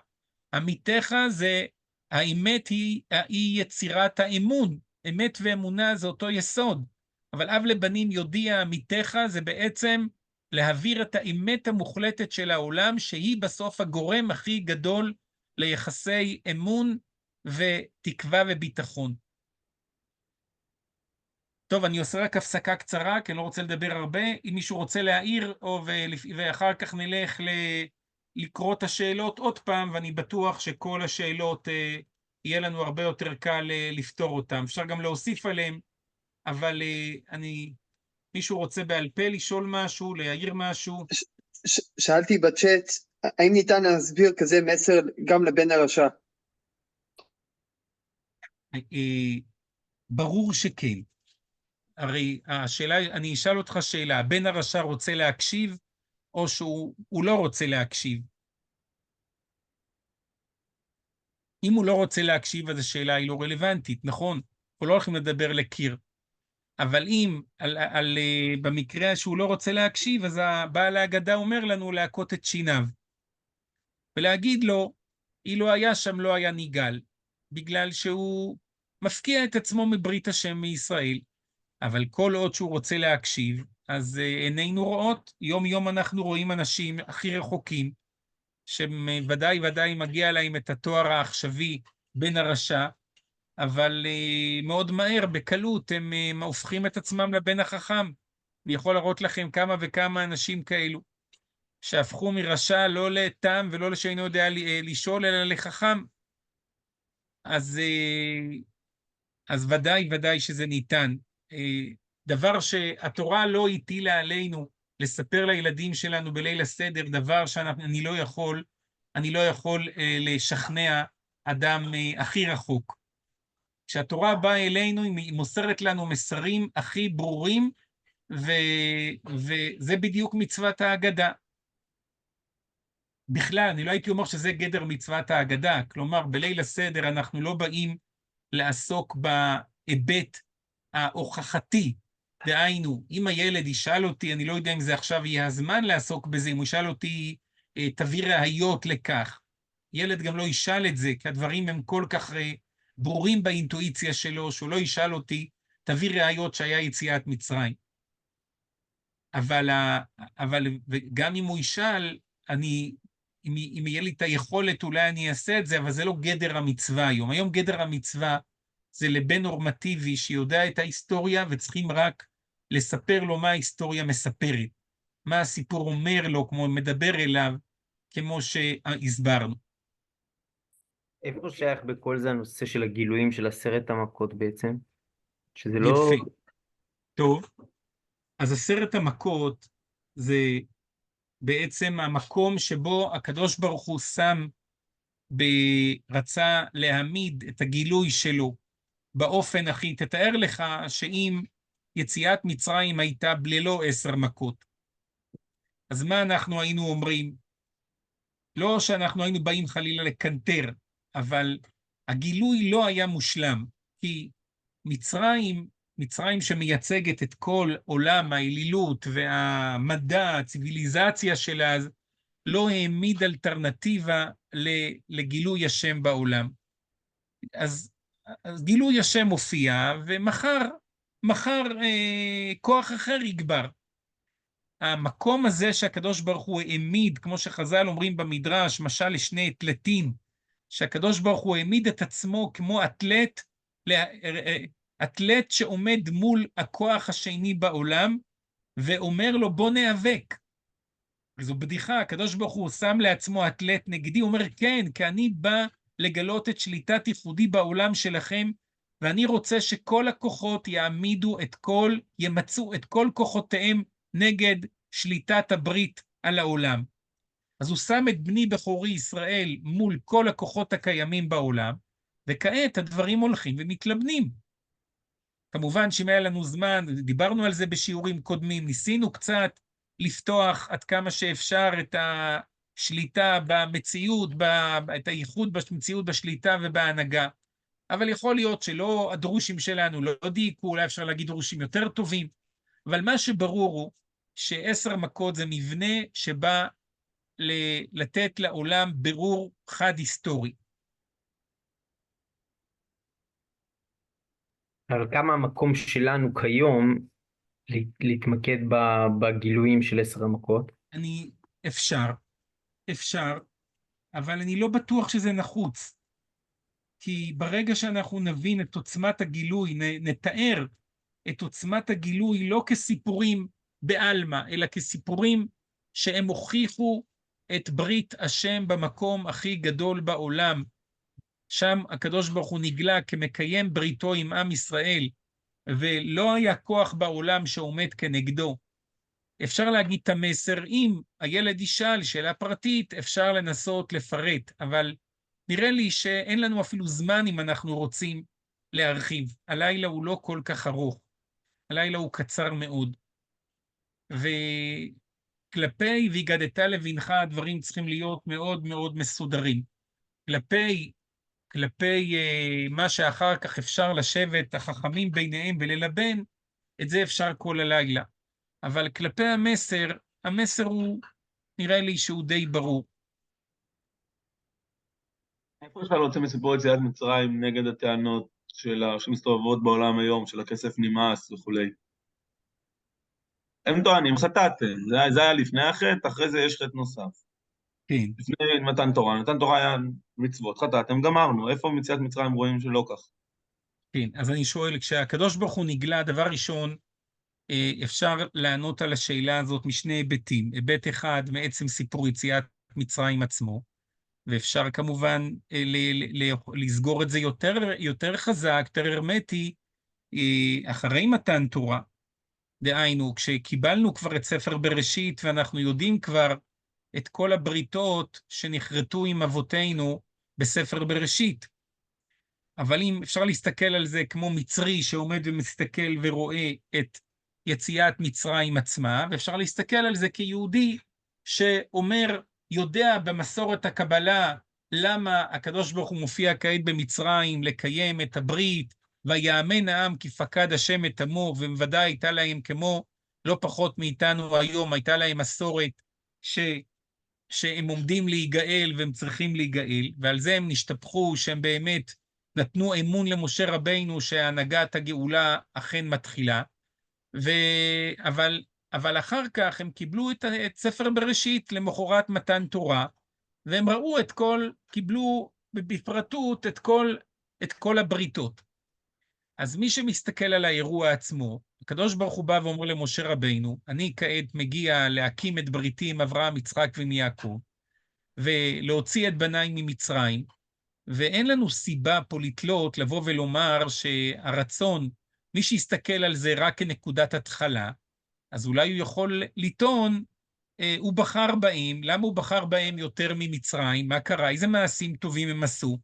עמיתך זה, האמת היא יצירת האמון. אמת ואמונה זה אותו יסוד. אבל אב לבנים יודיע עמיתך זה בעצם להעביר את האמת המוחלטת של העולם, שהיא בסוף הגורם הכי גדול ליחסי אמון ותקווה וביטחון. טוב, אני עושה רק הפסקה קצרה, כי אני לא רוצה לדבר הרבה. אם מישהו רוצה להעיר, ואחר כך נלך לקרוא את השאלות עוד פעם, ואני בטוח שכל השאלות יהיה לנו הרבה יותר קל לפתור אותן. אפשר גם להוסיף עליהן, אבל מישהו רוצה בעל פה לשאול משהו, להעיר משהו?
שאלתי בצ'אט, האם ניתן להסביר כזה מסר גם לבן הרשע?
ברור שכן. הרי השאלה, אני אשאל אותך שאלה, הבן הרשע רוצה להקשיב, או שהוא לא רוצה להקשיב? אם הוא לא רוצה להקשיב, אז השאלה היא לא רלוונטית, נכון? אנחנו לא הולכים לדבר לקיר. אבל אם במקרה שהוא לא רוצה להקשיב, אז הבעל ההגדה אומר לנו להכות את שיניו, ולהגיד לו, אילו היה שם לא היה ניגל, בגלל שהוא מפקיע את עצמו מברית השם מישראל. אבל כל עוד שהוא רוצה להקשיב, אז עינינו רואות, יום יום אנחנו רואים אנשים הכי רחוקים, שוודאי מגיע להם את התואר העכשווי בן הרשע, אבל מאוד מהר, בקלות, הם הופכים את עצמם לבן החכם. אני יכול להראות לכם כמה וכמה אנשים כאלו, שהפכו מרשע לא לתם ולא שאינו יודע לשאול, אלא לחכם. אז ודאי שזה ניתן. דבר שהתורה לא הטילה עלינו לספר לילדים שלנו בליל הסדר, דבר שאני לא יכול לשכנע אדם הכי רחוק. כשהתורה באה אלינו, היא מוסרת לנו מסרים הכי ברורים, וזה בדיוק מצוות ההגדה. בכלל, אני לא הייתי אומר שזה גדר מצוות ההגדה, כלומר, בליל הסדר אנחנו לא באים לעסוק בהיבט ההוכחתי, דהיינו, אם הילד ישאל אותי, אני לא יודע אם זה עכשיו יהיה הזמן לעסוק בזה, אם הוא ישאל אותי, תביא ראיות לכך. ילד גם לא ישאל את זה, כי הדברים הם כל כך ברורים באינטואיציה שלו, שהוא לא ישאל אותי, תביא ראיות שהיה יציאת מצרים. אבל גם אם הוא ישאל, אם יהיה לי את היכולת, אולי אני אעשה את זה, אבל זה לא גדר המצווה היום. היום גדר המצווה זה לבן נורמטיבי שיודע את ההיסטוריה, וצריכים רק לספר לו מה ההיסטוריה מספרת. מה הסיפור אומר לו, כמו מדבר אליו, כמו שהסברנו.
איפה שייך בכל זה הנושא של הגילויים של 10 המכות בעצם? שזה לא...
יפה. טוב. אז 10 המכות זה בעצם המקום שבו הקדוש ברוך הוא רצה להעמיד את הגילוי שלו באופן הכי. תתאר לך שאם יציאת מצרים הייתה ללא 10 מכות, אז מה אנחנו היינו אומרים? לא שאנחנו היינו באים חלילה לקנטר, אבל הגילוי לא היה מושלם, כי מצרים שמייצגת את כל עולם האלילות והמדע, הציביליזציה שלה, לא העמיד אלטרנטיבה לגילוי השם בעולם. אז גילוי השם מופיע, ומחר כוח אחר יגבר. המקום הזה שהקדוש ברוך הוא העמיד, כמו שחז"ל אומרים במדרש, משל לשני אתלטים, שהקדוש ברוך הוא העמיד את עצמו כמו אתלט שעומד מול הכוח השני בעולם, ואומר לו בוא נאבק. זו בדיחה, הקדוש ברוך הוא שם לעצמו אתלט נגדי, הוא אומר כן, כי אני בא לגלות את שליטת ייחודי בעולם שלכם, ואני רוצה שכל הכוחות ימצאו את כל כוחותיהם נגד שליטת הברית על העולם. אז הוא שם את בני בכורי ישראל מול כל הכוחות הקיימים בעולם, וכעת הדברים הולכים ומתלבנים. כמובן שאם היה לנו זמן, דיברנו על זה בשיעורים קודמים, ניסינו קצת לפתוח עד כמה שאפשר את השליטה במציאות, את הייחוד במציאות בשליטה ובהנהגה, אבל יכול להיות שלא, הדרושים שלנו לא דייקו, אולי אפשר להגיד דרושים יותר טובים, אבל מה שברור הוא ש10 מכות זה מבנה שבא לתת לעולם ברור חד היסטורי.
אבל כמה המקום שלנו כיום להתמקד בגילויים של 10 המכות?
אפשר, אבל אני לא בטוח שזה נחוץ. כי ברגע שאנחנו נבין את עוצמת הגילוי, נתאר את עוצמת הגילוי לא כסיפורים בעלמא, אלא כסיפורים שהם הוכיחו את ברית השם במקום הכי גדול בעולם. שם הקדוש ברוך הוא נגלה כמקיים בריתו עם עם ישראל, ולא היה כוח בעולם שעומד כנגדו. אפשר להגיד את המסר, אם הילד ישאל שאלה פרטית, אפשר לנסות לפרט, אבל נראה לי שאין לנו אפילו זמן אם אנחנו רוצים להרחיב. הלילה הוא לא כל כך ארוך, הלילה הוא קצר מאוד. וכלפי והגדת לבנך, הדברים צריכים להיות מאוד מאוד מסודרים. כלפי מה שאחר כך אפשר לשבת החכמים ביניהם וללבן, את זה אפשר כל הלילה. אבל כלפי המסר הוא, נראה לי שהוא די ברור.
איפה אפשר להוציא מסיפור יציאת מצרים נגד הטענות שמסתובבות בעולם היום, של הכסף נמאס וכולי? הם טוענים, חטאתם, זה היה לפני החטא, אחרי זה יש חטא נוסף.
כן.
לפני מתן תורה היה מצוות, חטאתם, גמרנו, איפה מציאת מצרים רואים שלא כך?
כן, אז אני שואל, כשהקדוש ברוך הוא נגלה, דבר ראשון, אפשר לענות על השאלה הזאת משני היבטים. היבט אחד, מעצם סיפור יציאת מצרים עצמו, ואפשר כמובן לסגור את זה יותר חזק, יותר הרמטי, אחרי מתן תורה. דהיינו, כשקיבלנו כבר את ספר בראשית, ואנחנו יודעים כבר את כל הבריתות שנחרטו עם אבותינו בספר בראשית. אבל אם אפשר להסתכל על זה כמו מצרי שעומד ומסתכל ורואה את יציאת מצרים עצמה, ואפשר להסתכל על זה כיהודי שאומר, יודע במסורת הקבלה למה הקדוש ברוך הוא מופיע כעת במצרים לקיים את הברית, ויאמן העם כי פקד השם את עמו, ובוודאי הייתה להם כמו לא פחות מאיתנו היום, הייתה להם מסורת שהם עומדים להיגאל והם צריכים להיגאל, ועל זה הם נשתפכו שהם באמת נתנו אמון למשה רבינו שהנהגת הגאולה אכן מתחילה, אבל אחר כך הם קיבלו את ספר בראשית למחרת מתן תורה, והם ראו קיבלו בפרטות את כל הבריתות. אז מי שמסתכל על האירוע עצמו, הקדוש ברוך הוא בא ואומר למשה רבינו, אני כעת מגיע להקים את בריתי עם אברהם, יצחק ויעקב, ולהוציא את בניי ממצרים, ואין לנו סיבה פה לתלות, לבוא ולומר שהרצון, מי שיסתכל על זה רק כנקודת התחלה, אז אולי הוא יכול לטעון, הוא בחר בהם, למה הוא בחר בהם יותר ממצרים? מה קרה? איזה מעשים טובים הם עשו?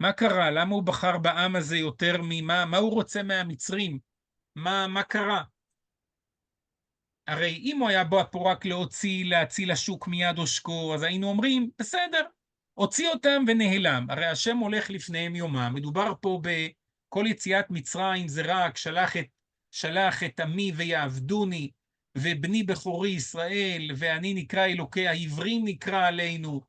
מה קרה? למה הוא בחר בעם הזה יותר מה הוא רוצה מהמצרים? מה קרה? הרי אם הוא היה בא פה רק להציל השוק מיד עושקו, אז היינו אומרים, בסדר, הוציא אותם ונהלם. הרי השם הולך לפניהם יומם. מדובר פה בכל יציאת מצרים, זה רק שלח את עמי ויעבדוני, ובני בכורי ישראל, ואני נקרא אלוקי, העברים נקרא עלינו,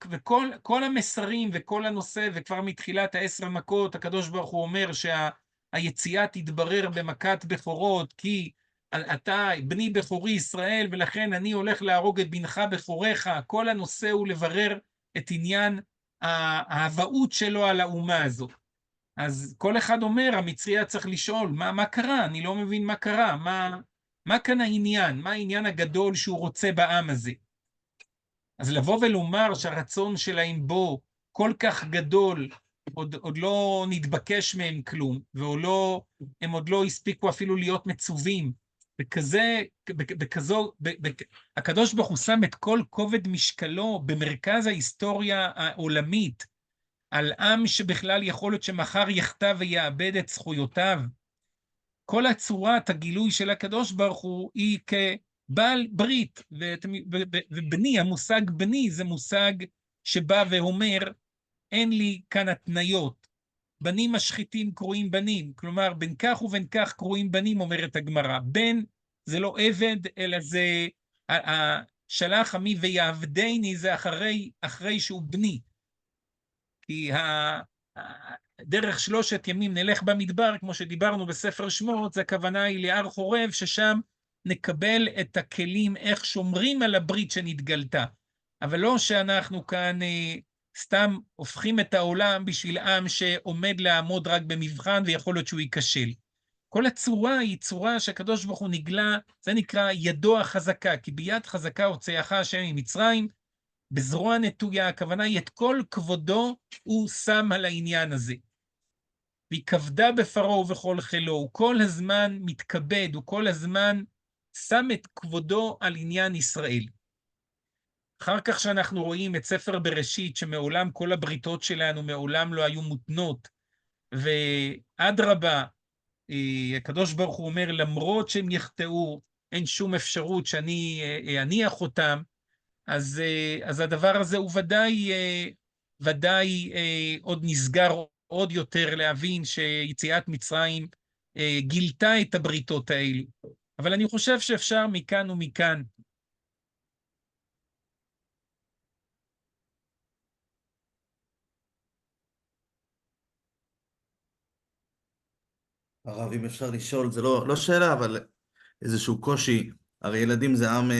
וכל המסרים וכל הנושא, וכבר מתחילת 10 מכות, הקדוש ברוך הוא אומר שהיציאה תתברר במכת בכורות, כי אתה בני בכורי ישראל, ולכן אני הולך להרוג את בנך בכוריך. כל הנושא הוא לברר את עניין האהבאות שלו על האומה הזאת. אז כל אחד אומר, המצרי היה צריך לשאול, מה קרה? אני לא מבין מה קרה. מה כאן העניין? מה העניין הגדול שהוא רוצה בעם הזה? אז לבוא ולומר שהרצון שלהם בו כל כך גדול, עוד לא נתבקש מהם כלום, הם עוד לא הספיקו אפילו להיות מצווים. הקדוש ברוך הוא שם את כל כובד משקלו במרכז ההיסטוריה העולמית, על עם שבכלל יכול להיות שמחר יחטא ויאבד את זכויותיו. כל הצורת הגילוי של הקדוש ברוך הוא היא כבעל ברית, ובני, המושג בני זה מושג שבא ואומר, אין לי כאן התניות, בנים משחיתים קרויים בנים, כלומר בין כך ובין כך קרויים בנים, אומרת הגמרא. בן זה לא עבד, אלא זה שלח עמי ויעבדני, זה אחרי שהוא בני. כי דרך 3 ימים נלך במדבר, כמו שדיברנו בספר שמות, זה הכוונה היא להר חורב, ששם נקבל את הכלים איך שומרים על הברית שנתגלתה. אבל לא שאנחנו כאן סתם הופכים את העולם בשביל עם שעומד לעמוד רק במבחן ויכול להיות שהוא ייכשל. כל הצורה היא צורה שהקדוש ברוך הוא נגלה, זה נקרא ידו החזקה, כי ביד חזקה הוציאך השם ממצרים, בזרוע נטויה, הכוונה היא את כל כבודו הוא שם על העניין הזה. והיא כבדה בפרעה ובכל חילו, הוא כל הזמן מתכבד, הוא כל הזמן שם את כבודו על עניין ישראל. אחר כך שאנחנו רואים את ספר בראשית, שמעולם כל הבריתות שלנו מעולם לא היו מותנות, ואדרבה, הקדוש ברוך הוא אומר, למרות שהם יחטאו, אין שום אפשרות שאני אניח אותם, אז הדבר הזה הוא ודאי עוד נסגר עוד יותר להבין שיציאת מצרים גילתה את הבריתות האלו. אבל אני חושב שאפשר מכאן ומכאן.
הרב, אם אפשר לשאול, זה לא שאלה, אבל איזשהו קושי. הרי ילדים זה עם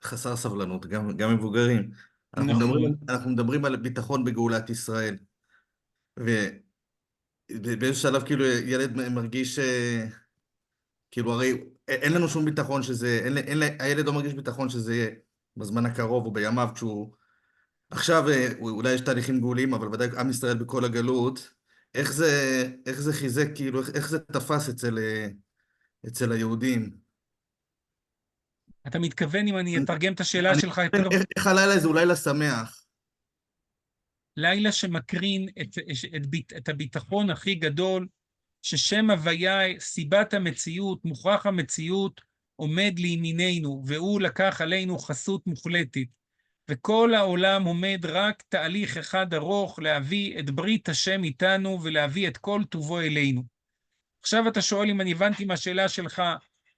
חסר סבלנות, גם מבוגרים. אנחנו מדברים על ביטחון בגאולת ישראל. ובאיזשהו שלב, כאילו, ילד מרגיש, כאילו, הרי אין לנו שום ביטחון שזה, הילד לא מרגיש ביטחון שזה יהיה בזמן הקרוב או בימיו, כשהוא, עכשיו, אולי יש תהליכים גאוליים, אבל ודאי עם ישראל בכל הגלות, איך זה חיזק, כאילו, איך זה תפס אצל היהודים?
אתה מתכוון, אם אני אתרגם את השאלה שלך יותר...
איך הלילה זה אולי לשמח?
לילה שמקרין את הביטחון הכי גדול, ששם הוויה, סיבת המציאות, מוכרח המציאות, עומד לימיננו, והוא לקח עלינו חסות מוחלטת. וכל העולם עומד רק תהליך אחד ארוך, להביא את ברית השם איתנו, ולהביא את כל טובו אלינו. עכשיו אתה שואל אם אני הבנתי מהשאלה שלך,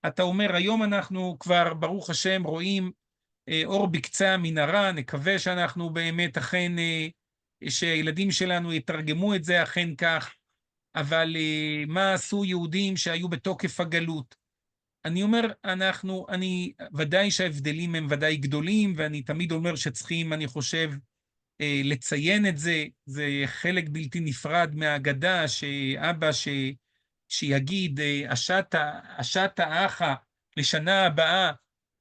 אתה אומר, היום אנחנו כבר, ברוך השם, רואים אור בקצה המנהרה, נקווה שאנחנו באמת אכן, שהילדים שלנו יתרגמו את זה אכן כך, אבל מה עשו יהודים שהיו בתוקף הגלות? אני אומר, ודאי שההבדלים הם ודאי גדולים, ואני תמיד אומר שצריכים, אני חושב, לציין את זה, זה חלק בלתי נפרד מהאגדה, שאבא שיגיד, השעת האחה לשנה הבאה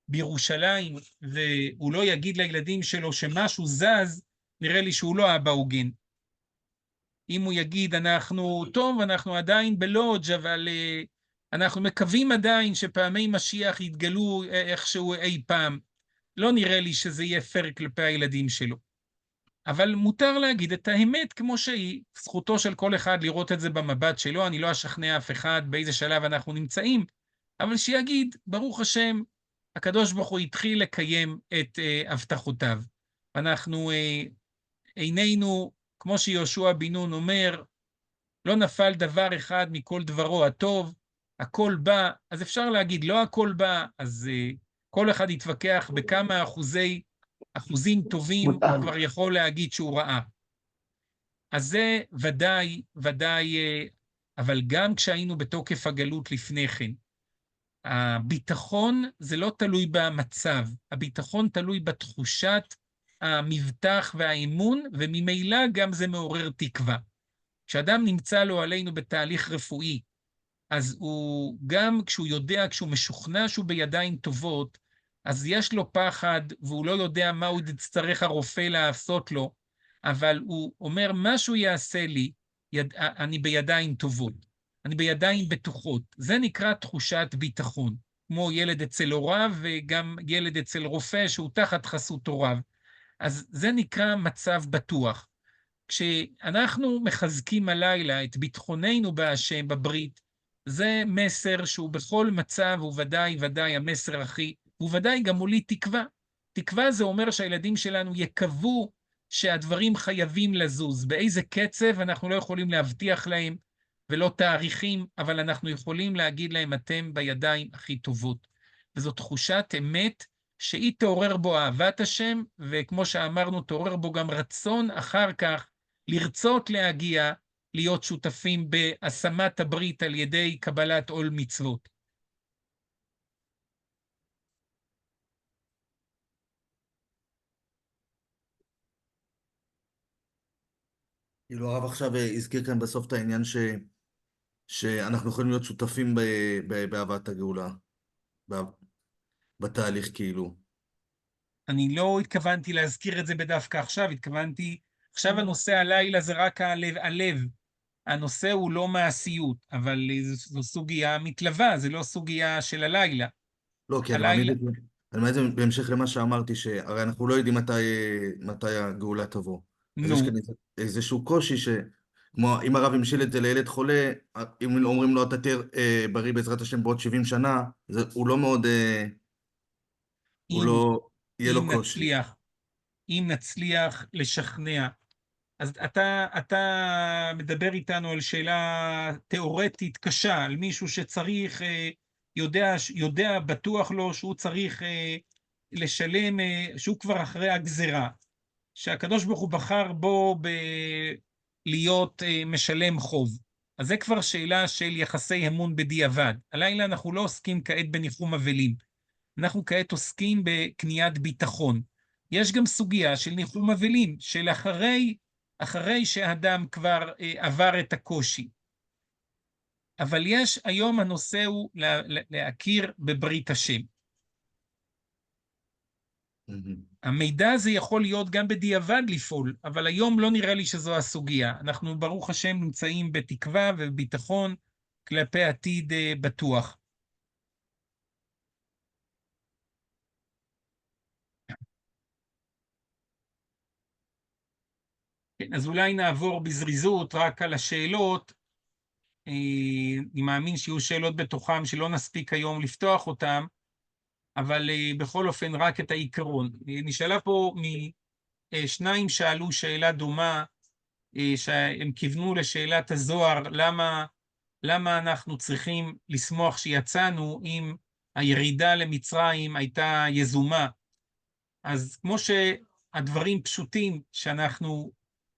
בירושלים, והוא לא יגיד לילדים שלו שמשהו זז, נראה לי שהוא לא אבא הוגן. אם הוא יגיד, אנחנו עדיין בלודג', אבל אנחנו מקווים עדיין שפעמי משיח יתגלו איכשהו אי פעם, לא נראה לי שזה יהיה פייר כלפי הילדים שלו. אבל מותר להגיד את האמת כמו שהיא, זכותו של כל אחד לראות את זה במבט שלו, אני לא אשכנע אף אחד באיזה שלב אנחנו נמצאים, אבל שיגיד, ברוך השם, הקדוש ברוך הוא התחיל לקיים את הבטחותיו. אנחנו עינינו, כמו שיהושע בן נון אומר, לא נפל דבר אחד מכל דברו הטוב, הכל בא, אז אפשר להגיד, לא הכל בא, אז כל אחד יתווכח בכמה אחוזים טובים, הוא כבר יכול להגיד שהוא ראה. אז זה ודאי, אבל גם כשהיינו בתוקף הגלות לפני כן, הביטחון זה לא תלוי במצב, הביטחון תלוי בתחושת המבטח והאמון, וממילא גם זה מעורר תקווה. כשאדם נמצא לו עלינו בתהליך רפואי, אז הוא גם כשהוא משוכנע שהוא בידיים טובות, אז יש לו פחד, והוא לא יודע מה הוא יצטרך הרופא לעשות לו, אבל הוא אומר, מה שהוא יעשה לי, אני בידיים טובות, אני בידיים בטוחות. זה נקרא תחושת ביטחון, כמו ילד אצל הוריו, וגם ילד אצל רופא שהוא תחת חסות הוריו. אז זה נקרא מצב בטוח. כשאנחנו מחזקים הלילה את ביטחוננו בהשם, בברית, זה מסר שהוא בכל מצב, הוא ודאי המסר הכי, הוא ודאי גם מולי תקווה. תקווה זה אומר שהילדים שלנו יקוו שהדברים חייבים לזוז. באיזה קצב אנחנו לא יכולים להבטיח להם, ולא תאריכים, אבל אנחנו יכולים להגיד להם, אתם בידיים הכי טובות. וזו תחושת אמת שהיא תעורר בו אהבת השם, וכמו שאמרנו, תעורר בו גם רצון אחר כך לרצות להגיע, להיות שותפים בהשמת הברית על ידי קבלת עול מצוות.
כאילו הרב עכשיו הזכיר כאן בסוף את העניין שאנחנו יכולים להיות שותפים באהבת הגאולה, בתהליך כאילו.
אני לא התכוונתי להזכיר את זה בדווקא עכשיו, התכוונתי, עכשיו הנושא הלילה זה רק הלב. הנושא הוא לא מעשיות, אבל זו סוגיה מתלווה, זה לא סוגיה של הלילה.
לא, כי אני מעמיד את זה בהמשך למה שאמרתי, שהרי אנחנו לא יודעים מתי הגאולה תבוא. אז יש כאן איזשהו קושי כמו אם הרב המשיל את זה לילד חולה, אם אומרים לו אתה תהיה בריא בעזרת השם בעוד 70 שנה, הוא לא מאוד, יהיה לו קושי.
אם נצליח לשכנע, אז אתה מדבר איתנו על שאלה תיאורטית קשה, על מישהו שצריך, יודע בטוח לו שהוא צריך לשלם, שהוא כבר אחרי הגזרה, שהקדוש ברוך הוא בחר בו להיות משלם חוב. אז זה כבר שאלה של יחסי אמון בדיעבד. הלילה אנחנו לא עוסקים כעת בניחום אבלים, אנחנו כעת עוסקים בקניית ביטחון. יש גם סוגיה של ניחום אבלים, של אחרי שהאדם כבר עבר את הקושי. אבל היום הנושא הוא להכיר בברית השם. המידע הזה יכול להיות גם בדיעבד לפעול, אבל היום לא נראה לי שזו הסוגיה. אנחנו ברוך השם נמצאים בתקווה וביטחון כלפי עתיד בטוח. כן, אז אולי נעבור בזריזות רק על השאלות. אני מאמין שיהיו שאלות בתוכם שלא נספיק היום לפתוח אותם, אבל בכל אופן רק את העיקרון. נשאלה פה משניים שאלו שאלה דומה, שהם כיוונו לשאלת הזוהר, למה אנחנו צריכים לשמוח שיצאנו אם הירידה למצרים הייתה יזומה, אז כמו שהדברים פשוטים, שאנחנו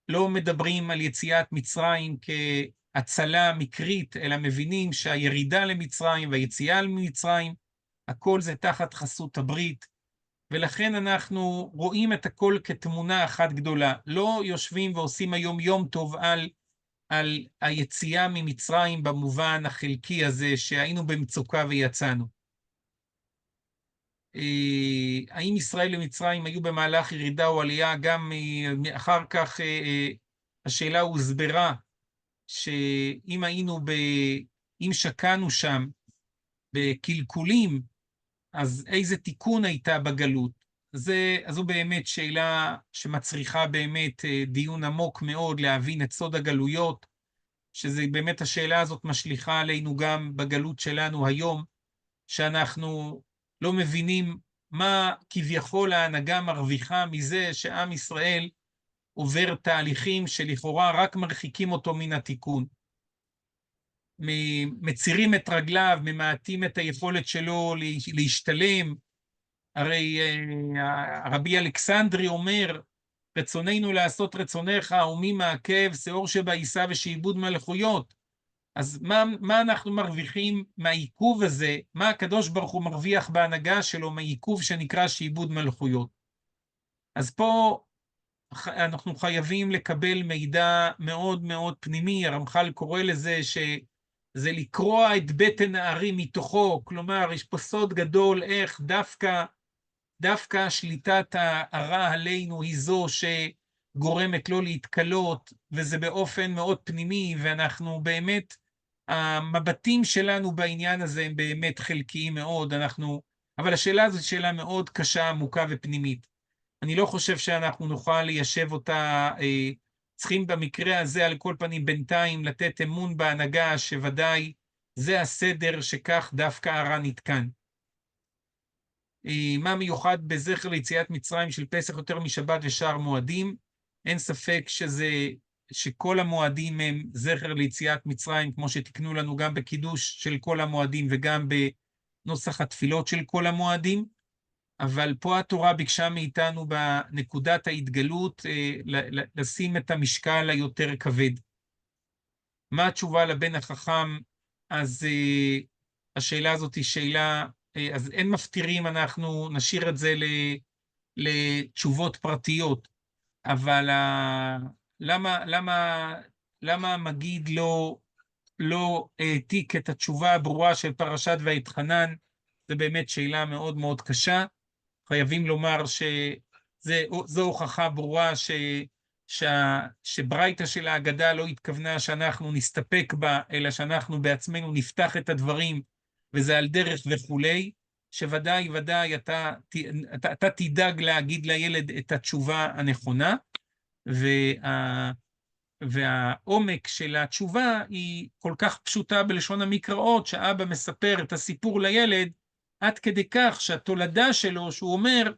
לא מדברים על יציאת מצרים כהצלה מקרית, אלא מבינים שהירידה למצרים והיציאה למצרים, הכל זה תחת חסות הברית, ולכן אנחנו רואים את הכל כתמונה אחת גדולה. לא יושבים ועושים היום יום טוב על היציאה ממצרים במובן החלקי הזה, שהיינו במצוקה ויצאנו. האם ישראל ומצרים היו במהלך ירידה או עלייה? גם אחר כך השאלה הוסברה, שאם אם שקענו שם בקלקולים, אז איזה תיקון הייתה בגלות? זו באמת שאלה שמצריכה באמת דיון עמוק מאוד להבין את סוד הגלויות, שזה באמת השאלה הזאת משליכה עלינו גם בגלות שלנו היום, שאנחנו לא מבינים מה כביכול ההנהגה מרוויחה מזה שעם ישראל עובר תהליכים שלכאורה רק מרחיקים אותו מן התיקון. מצירים את רגליו, ממעטים את היכולת שלו להשתלם. הרי הרבי אלכסנדרי אומר, רצוננו לעשות רצונך, ומי מעכב שאור שבעיסה ושעיבוד מלכויות. אז מה אנחנו מרוויחים מהעיכוב הזה? מה הקדוש ברוך הוא מרוויח בהנהגה שלו מהעיכוב שנקרא שעיבוד מלכויות? אז פה אנחנו חייבים לקבל מידע מאוד מאוד פנימי. הרמח"ל קורא לזה שזה לקרוע את בטן הארי מתוכו, כלומר יש פה סוד גדול איך דווקא שליטת הרע עלינו היא זו שגורמת לו להתקלות, וזה באופן מאוד פנימי, ואנחנו באמת, המבטים שלנו בעניין הזה הם באמת חלקיים מאוד, אבל השאלה הזאת שאלה מאוד קשה, עמוקה ופנימית. אני לא חושב שאנחנו נוכל ליישב אותה, צריכים במקרה הזה על כל פנים בינתיים לתת אמון בהנהגה, שוודאי זה הסדר שכך דווקא הרע נתקן. מה מיוחד בזכר ליציאת מצרים של פסח יותר משבת ושאר מועדים? אין ספק שכל המועדים הם זכר ליציאת מצרים, כמו שתקנו לנו גם בקידוש של כל המועדים וגם בנוסח התפילות של כל המועדים, אבל פה התורה ביקשה מאיתנו בנקודת ההתגלות לשים את המשקל היותר כבד. מה התשובה לבן החכם? אז השאלה הזאת היא שאלה, אז אין מפתירים, אנחנו נשאיר את זה לתשובות פרטיות, אבל למה המגיד לא העתיק את התשובה הברורה של פרשת ואתחנן? זה באמת שאלה מאוד מאוד קשה. חייבים לומר שזו הוכחה ברורה שברייתא של ההגדה לא התכוונה שאנחנו נסתפק בה, אלא שאנחנו בעצמנו נפתח את הדברים, וזה על דרך וכולי, שוודאי אתה תדאג להגיד לילד את התשובה הנכונה, והעומק של התשובה היא כל כך פשוטה בלשון המקראות, שאבא מספר את הסיפור לילד, עד כדי כך שהתולדה שלו, שהוא אומר,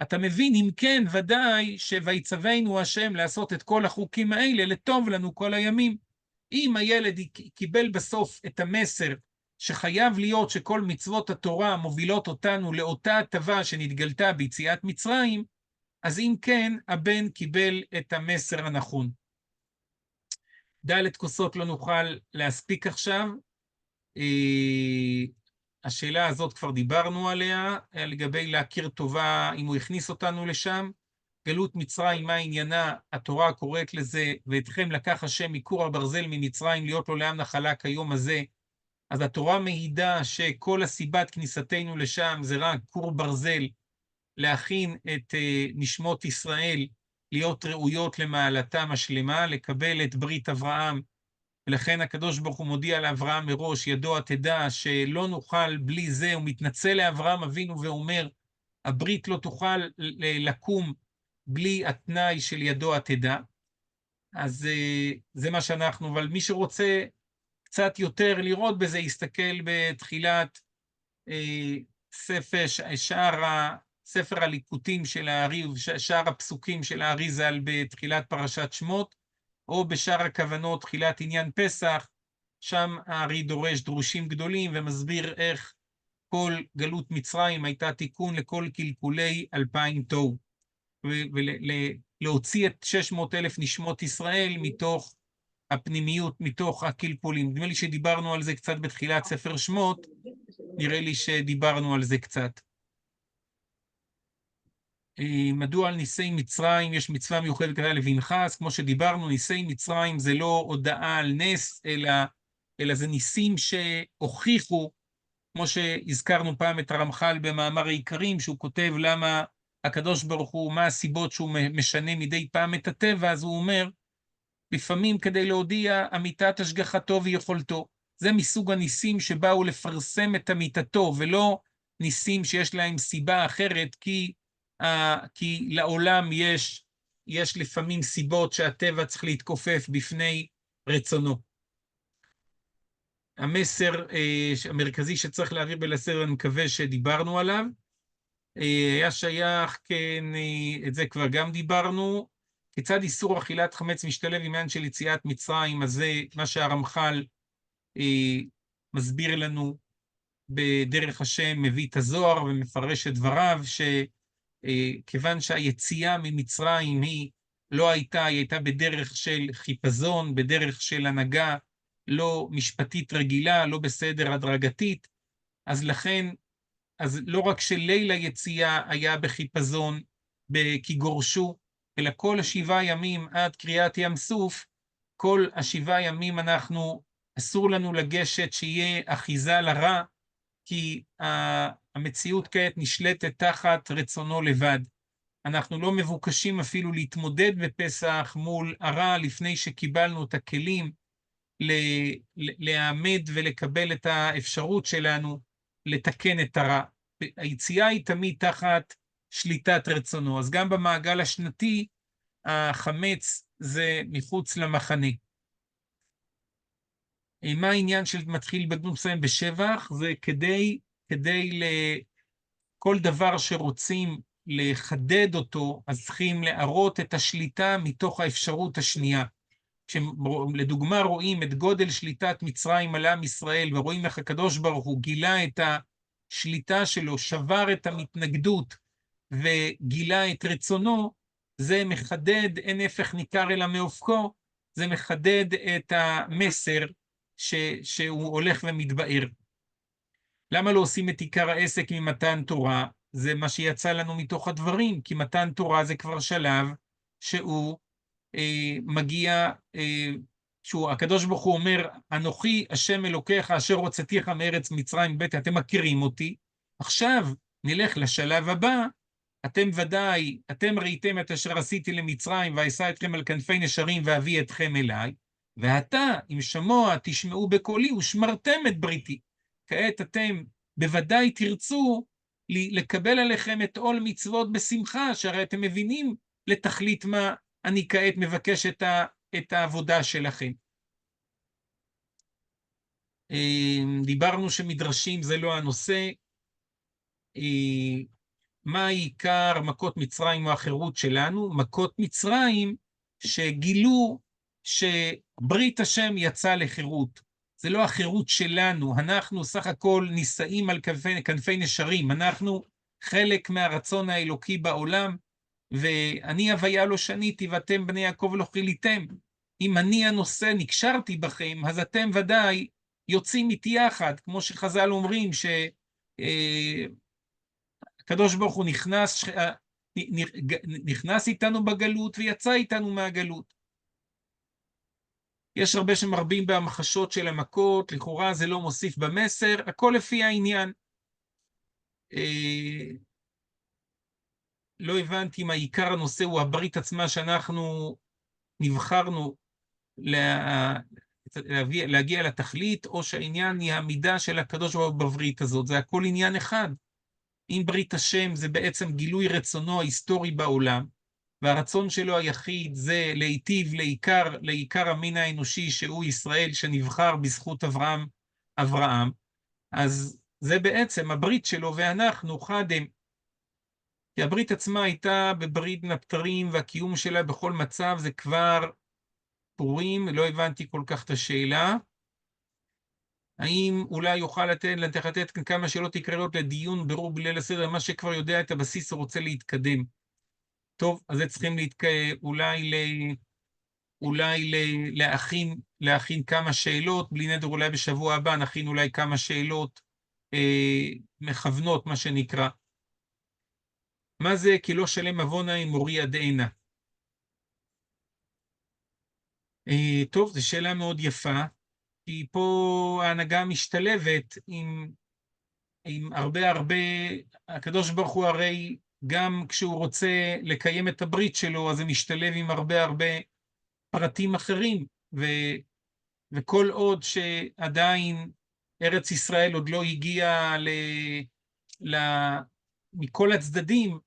אתה מבין, אם כן, ודאי שויצווינו השם לעשות את כל החוקים האלה, לטוב לנו כל הימים. אם הילד קיבל בסוף את המסר, שחייב להיות שכל מצוות התורה מובילות אותנו לאותה הטבה שנתגלתה ביציאת מצרים, אז אם כן, הבן קיבל את המסר הנכון. ד' כוסות לא נוכל להספיק עכשיו. השאלה הזאת כבר דיברנו עליה, לגבי להכיר טובה אם הוא הכניס אותנו לשם. גלות מצרים, מה עניינה? התורה קוראת לזה, ואתכם לקח השם מכור הברזל ממצרים להיות לו לעם נחלה כיום הזה. אז התורה מעידה שכל הסיבת כניסתנו לשם זה רק כור ברזל, להכין את נשמות ישראל, להיות ראויות למעלתם השלמה, לקבל את ברית אברהם, ולכן הקדוש ברוך הוא מודיע לאברהם מראש, ידוע תדע שלא נוכל בלי זה, הוא מתנצל לאברהם אבינו ואומר, הברית לא תוכל לקום בלי התנאי של ידוע תדע. אז זה מה שאנחנו, אבל מי שרוצה קצת יותר לראות בזה, יסתכל בתחילת ספר הליקוטים של הארי, שאר הפסוקים של הארי ז"ל בתחילת פרשת שמות, או בשאר הכוונות, תחילת עניין פסח, שם הארי דורש דרושים גדולים ומסביר איך כל גלות מצרים הייתה תיקון לכל קלקולי 2000 תוהו, ולהוציא את 600,000 נשמות ישראל מתוך הפנימיות, מתוך הקלקולים. נדמה לי שדיברנו על זה קצת בתחילת ספר שמות, נראה לי שדיברנו על זה קצת. מדוע על ניסי מצרים יש מצווה מיוחדת כדאי לבנחס? כמו שדיברנו, ניסי מצרים זה לא הודעה על נס, אלא זה ניסים שהוכיחו, כמו שהזכרנו פעם את הרמח"ל במאמר העיקרים, שהוא כותב למה הקדוש ברוך הוא, מה הסיבות שהוא משנה מדי פעם את הטבע, אז הוא אומר, לפעמים כדי להודיע אמיתת השגחתו ויכולתו. זה מסוג הניסים שבאו לפרסם את אמיתתו, ולא ניסים שיש להם סיבה אחרת, כי לעולם יש לפעמים סיבות שהטבע צריך להתכופף בפני רצונו. המסר המרכזי שצריך להעביר בלסר, אני מקווה שדיברנו עליו. היה שייך, כן, את זה כבר גם דיברנו. כיצד איסור אכילת חמץ משתלב עם עניין של יציאת מצרים? אז זה מה שהרמח"ל מסביר לנו בדרך השם, מביא את הזוהר ומפרש את דבריו, שכיוון שהיציאה ממצרים היא הייתה בדרך של חיפזון, בדרך של הנהגה לא משפטית רגילה, לא בסדר הדרגתית, אז לכן, אז לא רק שליל היציאה היה בחיפזון, כי גורשו, אלא כל 7 ימים עד קריאת ים סוף, כל 7 ימים אסור לנו לגשת שיהיה אחיזה לרע, כי המציאות כעת נשלטת תחת רצונו לבד. אנחנו לא מבוקשים אפילו להתמודד בפסח מול הרע, לפני שקיבלנו את הכלים לעמד ולקבל את האפשרות שלנו לתקן את הרע. היציאה היא תמיד תחת שליטת רצונו. אז גם במעגל השנתי, החמץ זה מחוץ למחנה. מה העניין של מתחיל בגנות מסוים בשבח? זה כדי כל דבר שרוצים לחדד אותו, אז צריכים להראות את השליטה מתוך האפשרות השנייה. כשלדוגמה רואים את גודל שליטת מצרים על עם ישראל, ורואים איך הקדוש ברוך הוא גילה את השליטה שלו, שבר את המתנגדות וגילה את רצונו, זה מחדד, אין הפך ניכר אלא מאופקו, זה מחדד את המסר שהוא הולך ומתבאר. למה לא עושים את עיקר העסק ממתן תורה? זה מה שיצא לנו מתוך הדברים, כי מתן תורה זה כבר שלב שהוא מגיע, הקדוש ברוך הוא אומר, אנוכי השם אלוקיך אשר הוצאתיך מארץ מצרים בית, אתם מכירים אותי, עכשיו נלך לשלב הבא, אתם ראיתם את אשר עשיתי למצרים, ואשא אתכם על כנפי נשרים ואביא אתכם אליי, ועתה אם שמוע תשמעו בקולי ושמרתם את בריתי. כעת אתם בוודאי תרצו לקבל עליכם את עול מצוות בשמחה, שהרי אתם מבינים לתכלית מה אני כעת מבקש את העבודה שלכם. דיברנו שמדרשים זה לא הנושא. מה העיקר מכות מצרים או החירות שלנו? מכות מצרים שגילו שברית השם יצא לחירות. זה לא החירות שלנו, אנחנו סך הכל נישאים על כנפי נשרים, אנחנו חלק מהרצון האלוקי בעולם, ואני הוויה לא שניתי ואתם בני יעקב לא חיליתם. אם אני הנושא נקשרתי בכם, אז אתם ודאי יוצאים איתי יחד, כמו שחז"ל אומרים, הקדוש ברוך הוא נכנס איתנו בגלות ויצא איתנו מהגלות. יש הרבה שמרבים בהמחשות של המכות, לכאורה זה לא מוסיף במסר, הכל לפי העניין. לא הבנתי אם העיקר הנושא הוא הברית עצמה שאנחנו נבחרנו להגיע לתכלית, או שהעניין היא העמידה של הקדוש ברוך הוא בברית הזאת, זה הכל עניין אחד. אם ברית השם זה בעצם גילוי רצונו ההיסטורי בעולם, והרצון שלו היחיד זה להיטיב לעיקר המין האנושי שהוא ישראל שנבחר בזכות אברהם, אז זה בעצם הברית שלו ואנחנו חדם. כי הברית עצמה הייתה בברית בין הבתרים והקיום שלה בכל מצב, זה כבר פורים, לא הבנתי כל כך את השאלה. האם אולי יוכל לתת כאן כמה שאלות עיקריות לדיון, בירור בליל הסדר, מה שכבר יודע את הבסיס ורוצה להתקדם. טוב, אז זה צריכים אולי להכין כמה שאלות, בלי נדר אולי בשבוע הבא נכין אולי כמה שאלות מכוונות, מה שנקרא. מה זה כי לא שלם עוונה עם מורי עד הנה? טוב, זו שאלה מאוד יפה, כי פה ההנהגה משתלבת עם הרבה, הקדוש ברוך הוא הרי גם כשהוא רוצה לקיים את הברית שלו, אז זה משתלב עם הרבה פרטים אחרים, וכל עוד שעדיין ארץ ישראל עוד לא הגיעה מכל הצדדים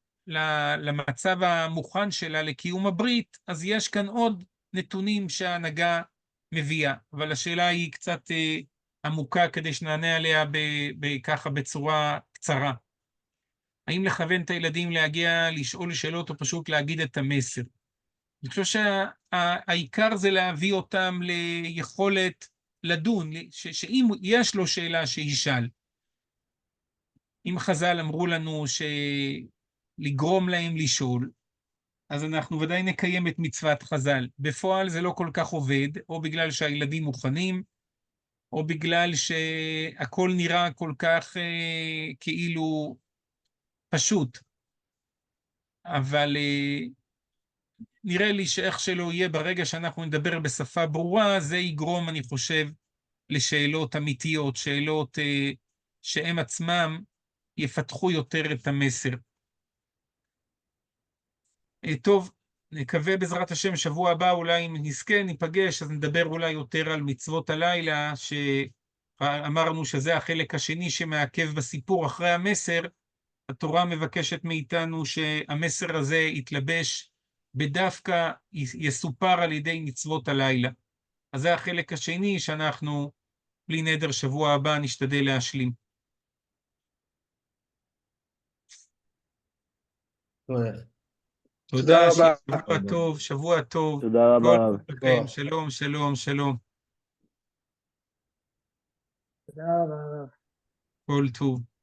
למצב המוכן שלה לקיום הברית, אז יש כאן עוד נתונים שההנהגה מביאה, אבל השאלה היא קצת עמוקה כדי שנענה עליה ככה בצורה קצרה. האם לכוון את הילדים להגיע לשאול שאלות או פשוט להגיד את המסר? אני חושב שהעיקר זה להביא אותם ליכולת לדון, שאם יש לו שאלה שישאל. אם חז"ל אמרו לנו לגרום להם לשאול, אז אנחנו ודאי נקיים את מצוות חז"ל. בפועל זה לא כל כך עובד, או בגלל שהילדים מוכנים, או בגלל שהכל נראה כל כך כאילו פשוט. אבל נראה לי שאיך שלא יהיה ברגע שאנחנו נדבר בשפה ברורה, זה יגרום, אני חושב, לשאלות אמיתיות, שאלות שהם עצמם יפתחו יותר את המסר. טוב, נקווה בעזרת השם שבוע הבא, אולי אם נזכה, ניפגש, אז נדבר אולי יותר על מצוות הלילה, שאמרנו שזה החלק השני שמעכב בסיפור אחרי המסר. התורה מבקשת מאיתנו שהמסר הזה יתלבש בדווקא יסופר על ידי מצוות הלילה. אז זה החלק השני שאנחנו בלי נדר שבוע הבא נשתדל להשלים.
תודה רבה.
שבוע טוב, שבוע טוב.
תודה רבה.
כל טוב לכם, שלום, שלום, שלום.
תודה רבה.
כל טוב.